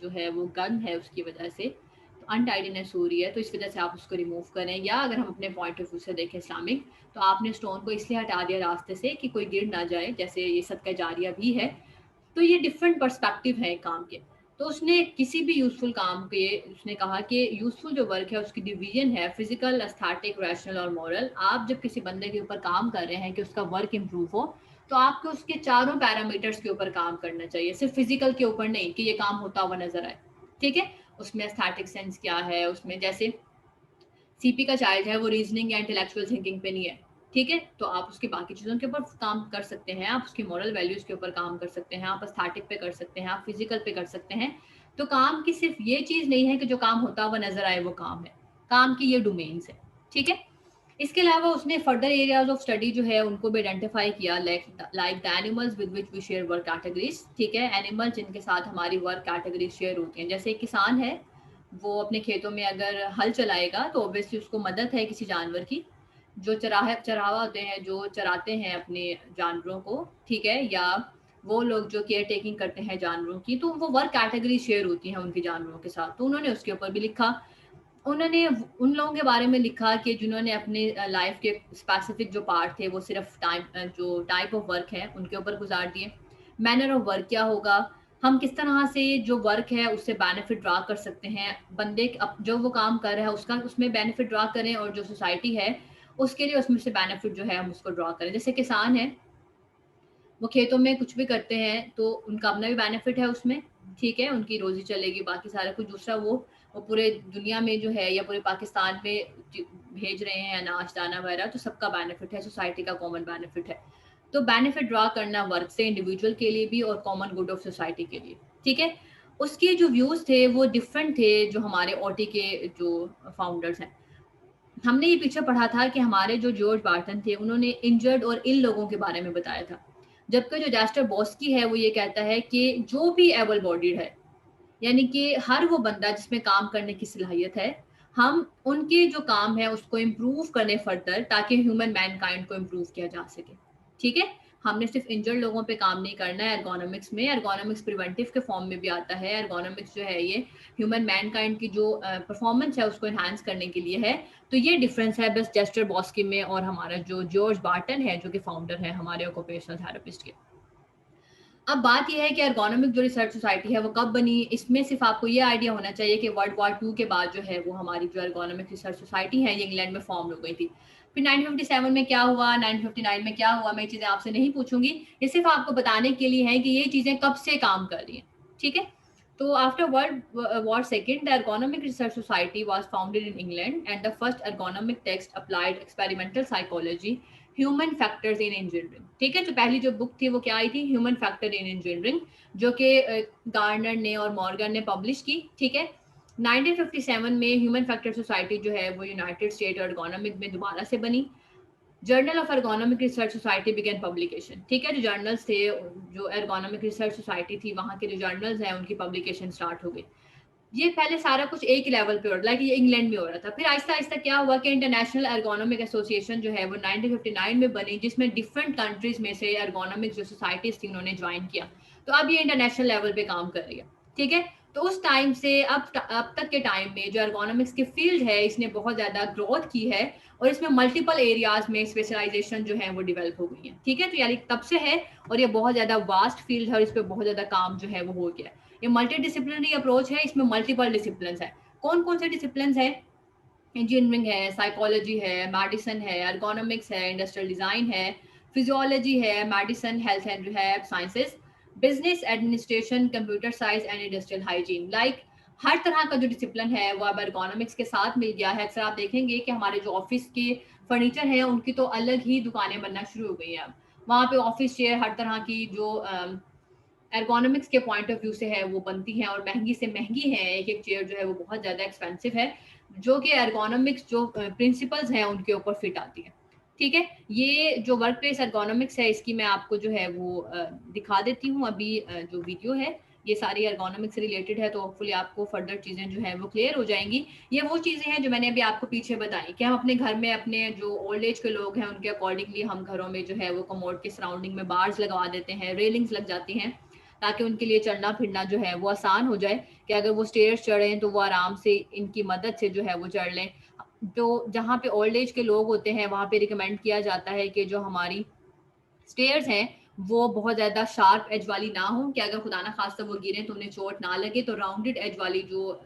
जो है वो गन है उसकी वजह से, तो अनटाइडीनेस हो रही है, तो इस वजह से आप उसको रिमूव करें। या अगर हम अपने पॉइंट ऑफ व्यू से देखें इस्लामिक, तो आपने स्टोन को इसलिए हटा दिया रास्ते से कि कोई गिर ना जाए, जैसे ये सदका जारिया भी है। तो ये डिफरेंट पर्सपेक्टिव है काम के। तो उसने किसी भी यूजफुल काम के, उसने कहा कि यूजफुल जो वर्क है उसकी डिवीजन है फिजिकल, एस्थेटिक, रैशनल और मॉरल। आप जब किसी बंदे के ऊपर काम कर रहे हैं कि उसका वर्क इम्प्रूव हो, तो आपको उसके चारों पैरामीटर्स के ऊपर काम करना चाहिए, सिर्फ फिजिकल के ऊपर नहीं कि ये काम होता हुआ नजर आए। ठीक है, उसमें एस्थेटिक सेंस क्या है, उसमें जैसे सीपी का चाइल्ड है, वो रीजनिंग या इंटेलेक्चुअल थिंकिंग पे नहीं है। ठीक है, तो आप उसकी बाकी चीज़ों के ऊपर काम कर सकते हैं, आप उसकी मॉरल वैल्यूज के ऊपर काम कर सकते हैं, आप एस्थेटिक पे कर सकते हैं, आप फिजिकल पे कर सकते हैं। तो काम की सिर्फ ये चीज़ नहीं है कि जो काम होता हुआ नजर आए वो काम है, काम की ये डोमेन्स है। ठीक है, इसके अलावा उसने फर्दर एरियाज ऑफ स्टडी जो है उनको भी आइडेंटिफाई किया, like the animals with which we share work categories. ठीक है, एनिमल्स जिनके साथ हमारी वर्क कैटेगरीज शेयर होती हैं, जैसे एक किसान है, वो अपने खेतों में अगर हल चलाएगा तो ऑब्वियसली उसको मदद है किसी जानवर की। जो चरावा होते हैं, जो चराते हैं अपने जानवरों को, ठीक है, या वो लोग जो केयर टेकिंग करते हैं जानवरों की, तो वो वर्क कैटेगरी शेयर होती है उनके जानवरों के साथ। तो उन्होंने उसके ऊपर भी लिखा। उन्होंने उन लोगों के बारे में लिखा कि जिन्होंने अपने लाइफ के स्पेसिफिक जो पार्ट थे वो सिर्फ जो टाइप ऑफ वर्क है उनके ऊपर गुजार दिए। मैनर ऑफ वर्क क्या होगा, हम किस तरह से जो वर्क है उससे बेनिफिट ड्रा कर सकते हैं, बंदे जो वो काम कर रहा है उसका उसमें बेनिफिट ड्रा करें, और जो सोसाइटी है उसके लिए उसमें से बेनिफिट जो है हम उसको ड्रा करें। जैसे किसान है, वो खेतों में कुछ भी करते हैं तो उनका अपना भी बेनिफिट है उसमें। ठीक है, उनकी रोजी चलेगी, बाकी सारा कुछ दूसरा वो पूरे दुनिया में जो है या पूरे पाकिस्तान में भेज रहे हैं अनाज दाना वगैरह, तो सबका बेनिफिट है, सोसाइटी का कॉमन बेनिफिट है। तो बेनिफिट ड्रा करना वर्क से इंडिविजुअल के लिए भी और कॉमन गुड ऑफ सोसाइटी के लिए, ठीक है। उसके जो व्यूज थे वो डिफरेंट थे जो हमारे ओटी के जो फाउंडर्स हैं। हमने ये पीछे पढ़ा था कि हमारे जो जॉर्ज बार्टन थे उन्होंने इंजर्ड और इल लोगों के बारे में बताया था, जबकि जो जैस्टर बॉस्की है वो ये कहता है कि जो भी एबल बॉडीड है, यानी कि हर वो बंदा जिसमें काम करने की सलाहियत है, हम उनके जो काम है उसको इम्प्रूव करने फर्दर, ताकि ह्यूमन मैनकाइंड को इम्प्रूव किया जा सके, ठीक है। हमने सिर्फ इंजर्ड लोगों पे काम नहीं करना है। एर्गोनॉमिक्स में, एर्गोनॉमिक्स प्रिवेंटिव के फॉर्म में भी आता है। एर्गोनॉमिक्स जो है ये ह्यूमन मैनकाइंड की जो परफॉर्मेंस है उसको एनहांस करने के लिए है। तो ये डिफरेंस है बस जेस्टर बॉस्की में और हमारा जो जॉर्ज बार्टन है जो कि फाउंडर है हमारे ऑक्यूपेशनल थेरेपिस्ट के। अब बात यह है कि एर्गोनॉमिक जो रिसर्च सोसाइटी है वो कब बनी, इसमें सिर्फ आपको ये आइडिया होना चाहिए कि वर्ल्ड वॉर 2 के बाद जो है वो हमारी जो एर्गोनॉमिक रिसर्च सोसाइटी है ये इंग्लैंड में फॉर्म हो गई थी। फिर 1957 में क्या हुआ, 1959 में क्या हुआ, मैं ये चीज़ें आपसे नहीं पूछूंगी, ये सिर्फ आपको बताने के लिए है कि ये चीज़ें कब से काम कर रही हैं, ठीक है। तो after world war second, the ergonomic research society was founded in England and the first ergonomic text applied experimental psychology human factors in engineering, ठीक है। तो पहली जो बुक थी वो क्या आई थी, ह्यूमन फैक्टर इन इंजीनियरिंग, जो कि गार्नर ने और मॉर्गन ने पब्लिश की, ठीक है। 1957 में ह्यूमन फैक्टर सोसाइटी जो है वो यूनाइटेड स्टेट एर्गोनॉमिक में दोबारा से बनी। Journal of ergonomic research society began publication, ठीक है। जो जर्नल्स थे, जो एर्गोनॉमिक रिसर्च सोसाइटी थी वहाँ के जो जर्नल्स हैं उनकी पब्लिकेशन स्टार्ट हो गई। ये पहले सारा कुछ एक ही लेवल पे हो रहा था, ये इंग्लैंड में हो रहा था। फिर आहिस्ता आहिस्ता क्या हुआ कि इंटरनेशनल एर्गोनॉमिक एसोसिएशन जो है वो 1959 में बनी, जिसमें डिफरेंट कंट्रीज में से एर्गोनॉमिक जो सोसाइटीज थी उन्होंने ज्वाइन किया। तो अब ये इंटरनेशनल लेवल पे काम कर रही है, ठीक है। तो उस टाइम से अब तक के टाइम में जो एर्गोनॉमिक्स की फील्ड है इसने बहुत ज़्यादा ग्रोथ की है और इसमें मल्टीपल एरियाज में स्पेशलाइजेशन जो है वो डेवलप हो गई है, ठीक है। तो यानी तब से है और ये बहुत ज़्यादा वास्ट फील्ड है और इस पर बहुत ज़्यादा काम जो है वो हो गया है। ये मल्टी डिसिप्लिनरी अप्रोच है, इसमें मल्टीपल डिसिप्लिन है। कौन कौन से डिसिप्लिन है, इंजीनियरिंग है, साइकोलॉजी है, मेडिसिन है, एर्गोनॉमिक्स है, इंडस्ट्रियल डिजाइन है, फिजियोलॉजी है, medicine, health and rehab sciences, business administration, computer science and industrial hygiene. Like हर तरह का जो डिसिप्लिन है वो अब एर्गोनॉमिक्स के साथ मिल गया है। अक्सर आप देखेंगे कि हमारे जो ऑफिस के फर्नीचर है उनकी तो अलग ही दुकानें बनना शुरू हो गई हैं। अब वहाँ पे ऑफिस चेयर हर तरह की जो एर्गोनॉमिक्स के पॉइंट ऑफ व्यू से है वो बनती हैं और महंगी से महंगी है। एक एक चेयर जो है वो बहुत ज़्यादा एक्सपेंसिव है, जो कि एर्गोनॉमिक्स जो प्रिंसिपल्स हैं उनके ऊपर फिट आती है, ठीक है। ये जो वर्क प्लेस एर्गोनॉमिक्स है इसकी मैं आपको जो है वो दिखा देती हूँ अभी। जो वीडियो है ये सारी एर्गोनॉमिक्स से रिलेटेड है, तो होपफुली आपको फर्दर चीज़ें जो है वो क्लियर हो जाएंगी। ये वो चीज़ें हैं जो मैंने अभी आपको पीछे बताई कि हम अपने घर में अपने जो ओल्ड एज के लोग हैं उनके अकॉर्डिंगली हम घरों में जो है वो कमोड के सराउंडिंग में बार्स लगवा देते हैं, रेलिंग्स लग जाती हैं ताकि उनके लिए चलना फिरना जो है वो आसान हो जाए, कि अगर वो स्टेयर्स चढ़ें तो वो आराम से इनकी मदद से जो है वो चढ़ लें। तो जहाँ पे ओल्ड एज के लोग होते हैं वहाँ पे रिकमेंड किया जाता है कि जो हमारी स्टेयर्स हैं वो बहुत ज़्यादा शार्प एज वाली ना हो, कि अगर खुदा ना खास्ता वो गिरे तो उन्हें चोट ना लगे। तो राउंडेड एज वाली जो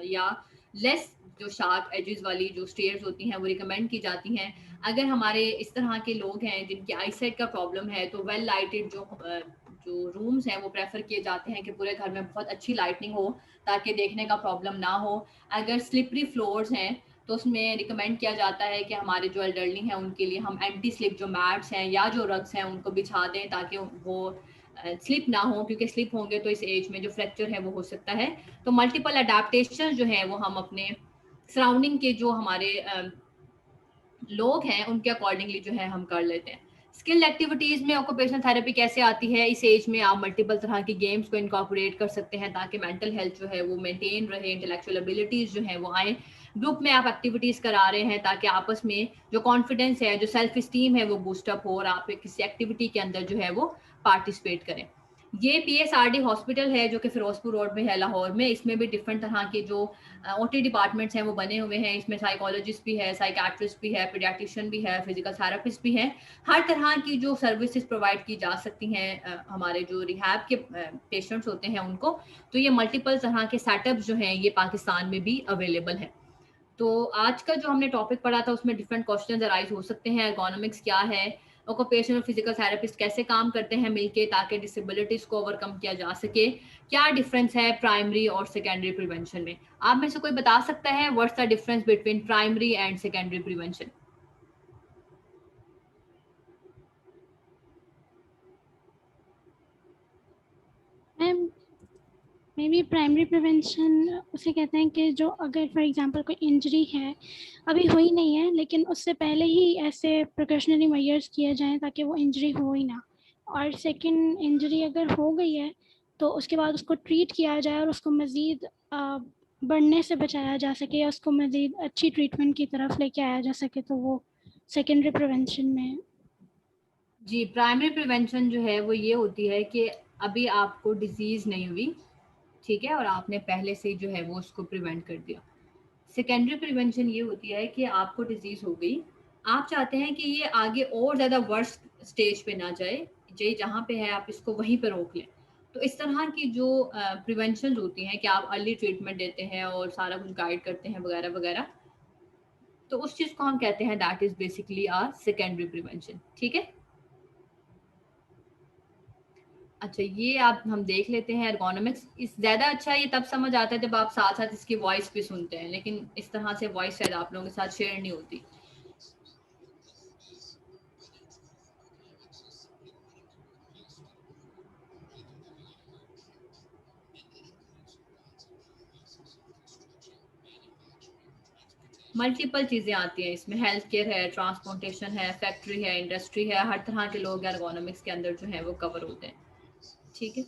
या लेस जो शार्प एजेस वाली जो स्टेयर्स होती हैं वो रिकमेंड की जाती हैं। अगर हमारे इस तरह के लोग हैं जिनकी आईसाइट का प्रॉब्लम है तो वेल लाइटेड जो रूम्स हैं वो प्रेफर किए जाते हैं कि पूरे घर में बहुत अच्छी लाइटनिंग हो ताकि देखने का प्रॉब्लम ना हो। अगर स्लिपरी फ्लोर्स हैं तो उसमें रिकमेंड किया जाता है कि हमारे जो एल्डरली हैं उनके लिए हम एंटी स्लिप जो मैट्स हैं या जो रग्स हैं उनको बिछा दें ताकि वो स्लिप ना हो, क्योंकि स्लिप होंगे तो इस एज में जो फ्रैक्चर है वो हो सकता है। तो मल्टीपल अडेप्टेशन जो है वो हम अपने सराउंडिंग के जो हमारे लोग हैं उनके अकॉर्डिंगली जो है हम कर लेते हैं। स्किल एक्टिविटीज़ में ऑक्यूपेशनल थेरेपी कैसे आती है, इस एज में आप मल्टीपल तरह की गेम्स को इनकॉर्पोरेट कर सकते हैं ताकि मेंटल हेल्थ जो है वो मेंटेन रहे, इंटेलेक्चुअल एबिलिटीज़ जो है वो आए। ग्रुप में आप एक्टिविटीज़ करा रहे हैं ताकि आपस में जो कॉन्फिडेंस है, जो सेल्फ इस्टीम है वो बूस्टअप हो और आप किसी एक्टिविटी के अंदर जो है वो पार्टिसिपेट करें। ये PSRD हॉस्पिटल है जो कि फिरोजपुर रोड में है लाहौर में। इसमें भी डिफरेंट तरह के जो OT डिपार्टमेंट्स हैं वो बने हुए हैं। इसमें साइकोलॉजिस्ट भी है, साइकाट्रिस्ट भी है, पीडियाट्रिशियन भी है, फिजिकल थेरेपिस्ट भी है। हर तरह की जो सर्विसेज प्रोवाइड की जा सकती हैं हमारे जो रिहैब के पेशेंट्स होते हैं उनको। तो ये मल्टीपल तरह के सेटअप जो हैं ये पाकिस्तान में भी अवेलेबल है। तो आज का जो हमने टॉपिक पढ़ा था उसमें डिफरेंट क्वेश्चंस अराइज हो सकते हैं। एर्गोनॉमिक्स क्या है, ऑक्यूपेशनल फिजिकल थेरेपिस्ट कैसे काम करते हैं मिलके ताकि डिसेबिलिटीज को ओवरकम किया जा सके, क्या डिफरेंस है प्राइमरी और सेकेंडरी प्रिवेंशन में। आप में से कोई बता सकता है what's the difference between primary and secondary prevention? May be primary prevention उसे कहते हैं कि जो अगर फॉर एग्जांपल कोई इंजरी है, अभी हुई नहीं है लेकिन उससे पहले ही ऐसे प्रिकॉशनरी मेजर्स किए जाएं ताकि वो इंजरी हो ही ना, और सेकंड इंजरी अगर हो गई है तो उसके बाद उसको ट्रीट किया जाए और उसको मज़ीद बढ़ने से बचाया जा सके या उसको मज़ीद अच्छी ट्रीटमेंट की तरफ लेके आया जा सके, तो वो सेकेंडरी प्रिवेंशन में। जी, प्राइमरी प्रिवेंशन जो है वो ये होती है कि अभी आपको डिजीज़ नहीं हुई, ठीक है, और आपने पहले से ही जो है वो उसको प्रिवेंट कर दिया। सेकेंडरी प्रिवेंशन ये होती है कि आपको डिजीज़ हो गई, आप चाहते हैं कि ये आगे और ज़्यादा वर्स्ट स्टेज पे ना जाए, ये जहाँ पे है आप इसको वहीं पे रोक लें। तो इस तरह की जो प्रिवेंशन होती हैं कि आप अर्ली ट्रीटमेंट देते हैं और सारा कुछ गाइड करते हैं वगैरह वगैरह, तो उस चीज़ को हम कहते हैं that is basically our secondary prevention, ठीक है। अच्छा, ये आप हम देख लेते हैं एर्गोनॉमिक्स। इस ज़्यादा अच्छा ये तब समझ आता है जब आप साथ साथ इसकी वॉइस भी सुनते हैं, लेकिन इस तरह से वॉइस शायद आप लोगों के साथ शेयर नहीं होती। मल्टीपल चीज़ें आती हैं इसमें, हेल्थ केयर है, ट्रांसपोर्टेशन है, फैक्ट्री है, इंडस्ट्री है, हर तरह के लोग एर्गोनॉमिक्स के अंदर जो है वो कवर होते हैं, ठीक है।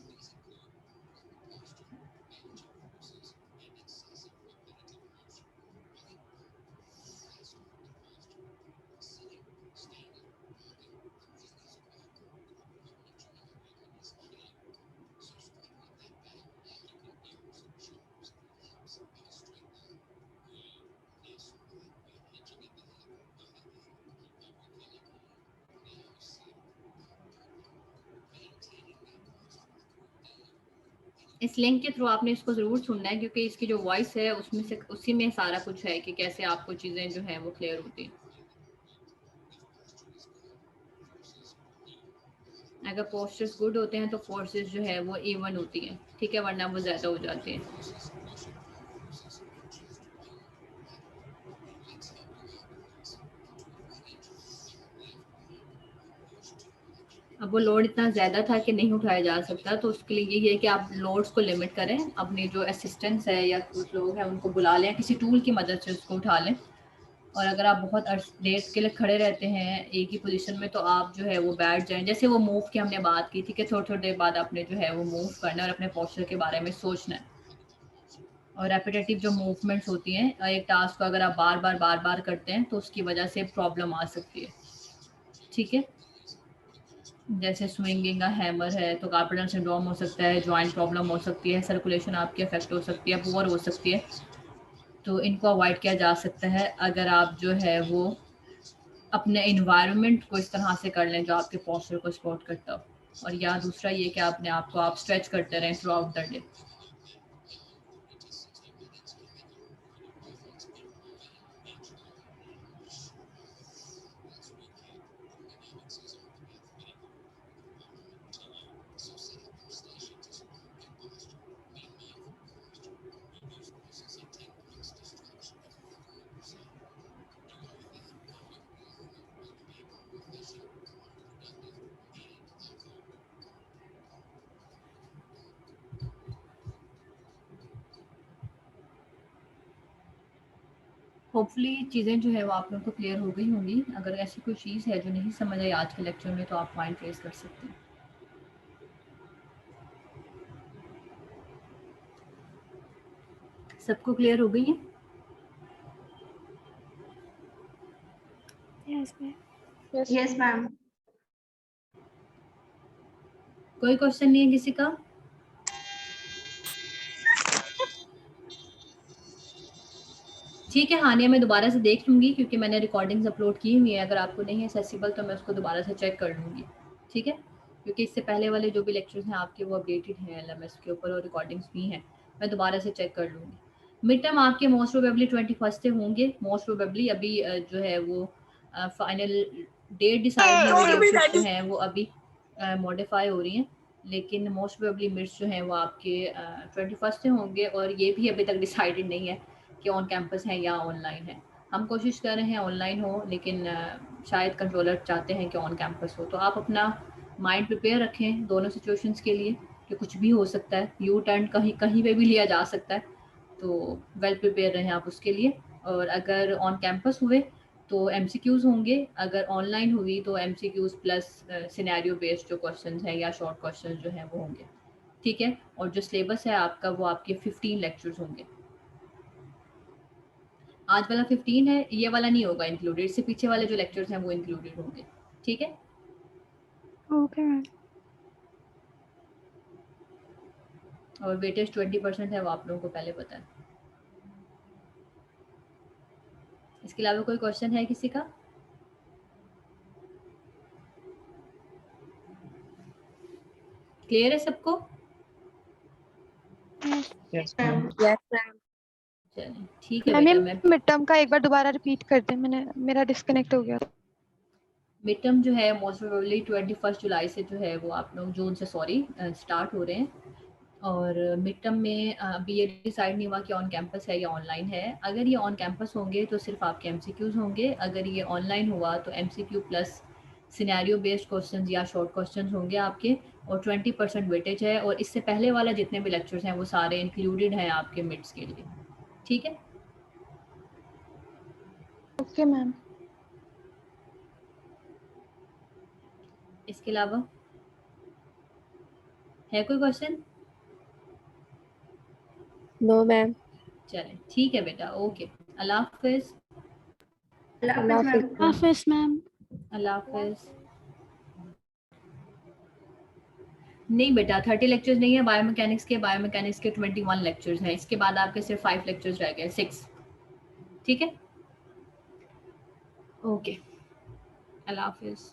इस लिंक के थ्रू आपने इसको ज़रूर सुनना है, क्योंकि इसकी जो वॉइस है उसमें से उसी में सारा कुछ है कि कैसे आपको चीज़ें जो हैं वो क्लियर होती हैं। अगर पोस्चर्स गुड होते हैं तो फोर्सेस जो है वो इवन होती हैं, ठीक है, वरना वो ज़्यादा हो जाती हैं। अब वो लोड इतना ज़्यादा था कि नहीं उठाया जा सकता, तो उसके लिए यही है कि आप लोड्स को लिमिट करें, अपने जो असिस्टेंट्स है या कुछ लोग हैं उनको बुला लें, किसी टूल की मदद से उसको उठा लें। और अगर आप बहुत देर के लिए खड़े रहते हैं एक ही पोजीशन में, तो आप जो है वो बैठ जाएं। जैसे वो मूव की हमने बात की थी कि थोड़ी थोड़ी देर बाद आपने जो है वो मूव करना है और अपने पोस्चर के बारे में सोचना है। और रेपिटेटिव जो मूवमेंट्स होती हैं, एक टास्क को अगर आप बार बार करते हैं तो उसकी वजह से प्रॉब्लम आ सकती है, ठीक है। जैसे स्विंगिंग का हैमर है तो कार्पेटल सिंड्रोम हो सकता है, जॉइंट प्रॉब्लम हो सकती है, सर्कुलेशन आपकी अफेक्ट हो सकती है, पुअर हो सकती है। तो इनको अवॉइड किया जा सकता है अगर आप जो है वो अपने इन्वायरमेंट को इस तरह से कर लें जो आपके पोस्चर को सपोर्ट करता हो। और या दूसरा ये कि अपने आप को आप स्ट्रेच करते रहें through out the day. Hopefully चीज़ें जो है वो आप लोगों को क्लियर हो गई होंगी। अगर ऐसी कोई चीज़ है जो नहीं समझ आई आज के लेक्चर में तो आप पॉइंट रेज कर सकते हैं। सबको क्लियर हो गई है? Yes ma'am. कोई क्वेश्चन नहीं है किसी का? ठीक है हानिया, मैं दोबारा से देख लूँगी क्योंकि मैंने रिकॉर्डिंग्स अपलोड की हुई है। अगर आपको नहीं है एक्सेसिबल तो मैं उसको दोबारा से चेक कर लूँगी, ठीक है, क्योंकि इससे पहले वाले जो भी लेक्चर्स हैं आपके वो अपडेटेड हैं LMS के ऊपर और रिकॉर्डिंग्स भी हैं। मैं दोबारा से चेक कर लूँगी। मिड टर्म आपके मोस्ट प्रोबेबली 21 से होंगे, मोस्ट प्रोबेबली। अभी जो है वो फाइनल डेट डिसाइड नहीं हुई, डेट्स जो हैं वो अभी मॉडिफाई हो रही हैं, लेकिन मोस्ट प्रोबेबली मिड्स जो हैं वो आपके 21 से होंगे। और ये भी अभी तक डिसाइडेड नहीं है कि ऑन कैंपस है या ऑनलाइन है। हम कोशिश कर रहे हैं ऑनलाइन हो, लेकिन शायद कंट्रोलर चाहते हैं कि ऑन कैंपस हो। तो आप अपना माइंड प्रिपेयर रखें दोनों सिचुएशंस के लिए, कि कुछ भी हो सकता है, यू टर्न कहीं कहीं पे भी लिया जा सकता है, तो वेल प्रिपेयर रहें आप उसके लिए। और अगर ऑन कैंपस हुए तो एमसीक्यूज होंगे, अगर ऑनलाइन हुई तो एमसीक्यूज प्लस सिनेरियो बेस्ड जो क्वेश्चंस हैं या शॉर्ट क्वेश्चंस जो हैं वो होंगे, ठीक है। और जो सिलेबस है आपका वो आपके 15 लेक्चर्स होंगे। आज वाला 15 है, ये वाला नहीं होगा इंक्लूडेड, इससे पीछे वाले जो लेक्चर्स हैं वो इंक्लूडेड होंगे, ठीक है। Okay ma'am. और वेटेज 20% है, वो आप लोगों को पहले पता है। इसके अलावा कोई क्वेश्चन है किसी का? क्लियर है सबको? Yes ma'am. Yes ma'am. चलिए ठीक है मैम बेटा। ये मैं मिड टर्म का एक बार दोबारा रिपीट कर दें, मेरा डिस्कनेक्ट हो गया। मिड टर्म जो है मोस्ट प्रोबेबली 21 जुलाई से जो है वो आप लोग जून से स्टार्ट हो रहे हैं। और मिड टर्म में अभी ये डिसाइड नहीं हुआ कि ऑन कैंपस है या ऑनलाइन है। अगर ये ऑन कैंपस होंगे तो सिर्फ आपके एमसीक्यूज होंगे, अगर ये ऑनलाइन हुआ तो MCQ plus scenario based questions या शॉर्ट क्वेश्चंस होंगे आपके, और 20% वेटेज है। और इससे पहले वाला जितने भी लेक्चर्स हैं वो सारे इंक्लूडेड हैं आपके मिड्स के लिए, ठीक है। Okay ma'am. इसके अलावा है कोई क्वेश्चन? No ma'am. चलें ठीक है बेटा, ओके, अल्लाह हाफिज। अल्लाह हाफिज मैम। हाफिज मैम। अल्लाह हाफिज। नहीं बेटा 30 लेक्चर्स नहीं है बायोमैकेनिक्स के, 21 लेक्चर्स हैं, इसके बाद आपके सिर्फ 5 लेक्चर्स रह गए, 6, ठीक है। ओके, अल्लाह हाफिज।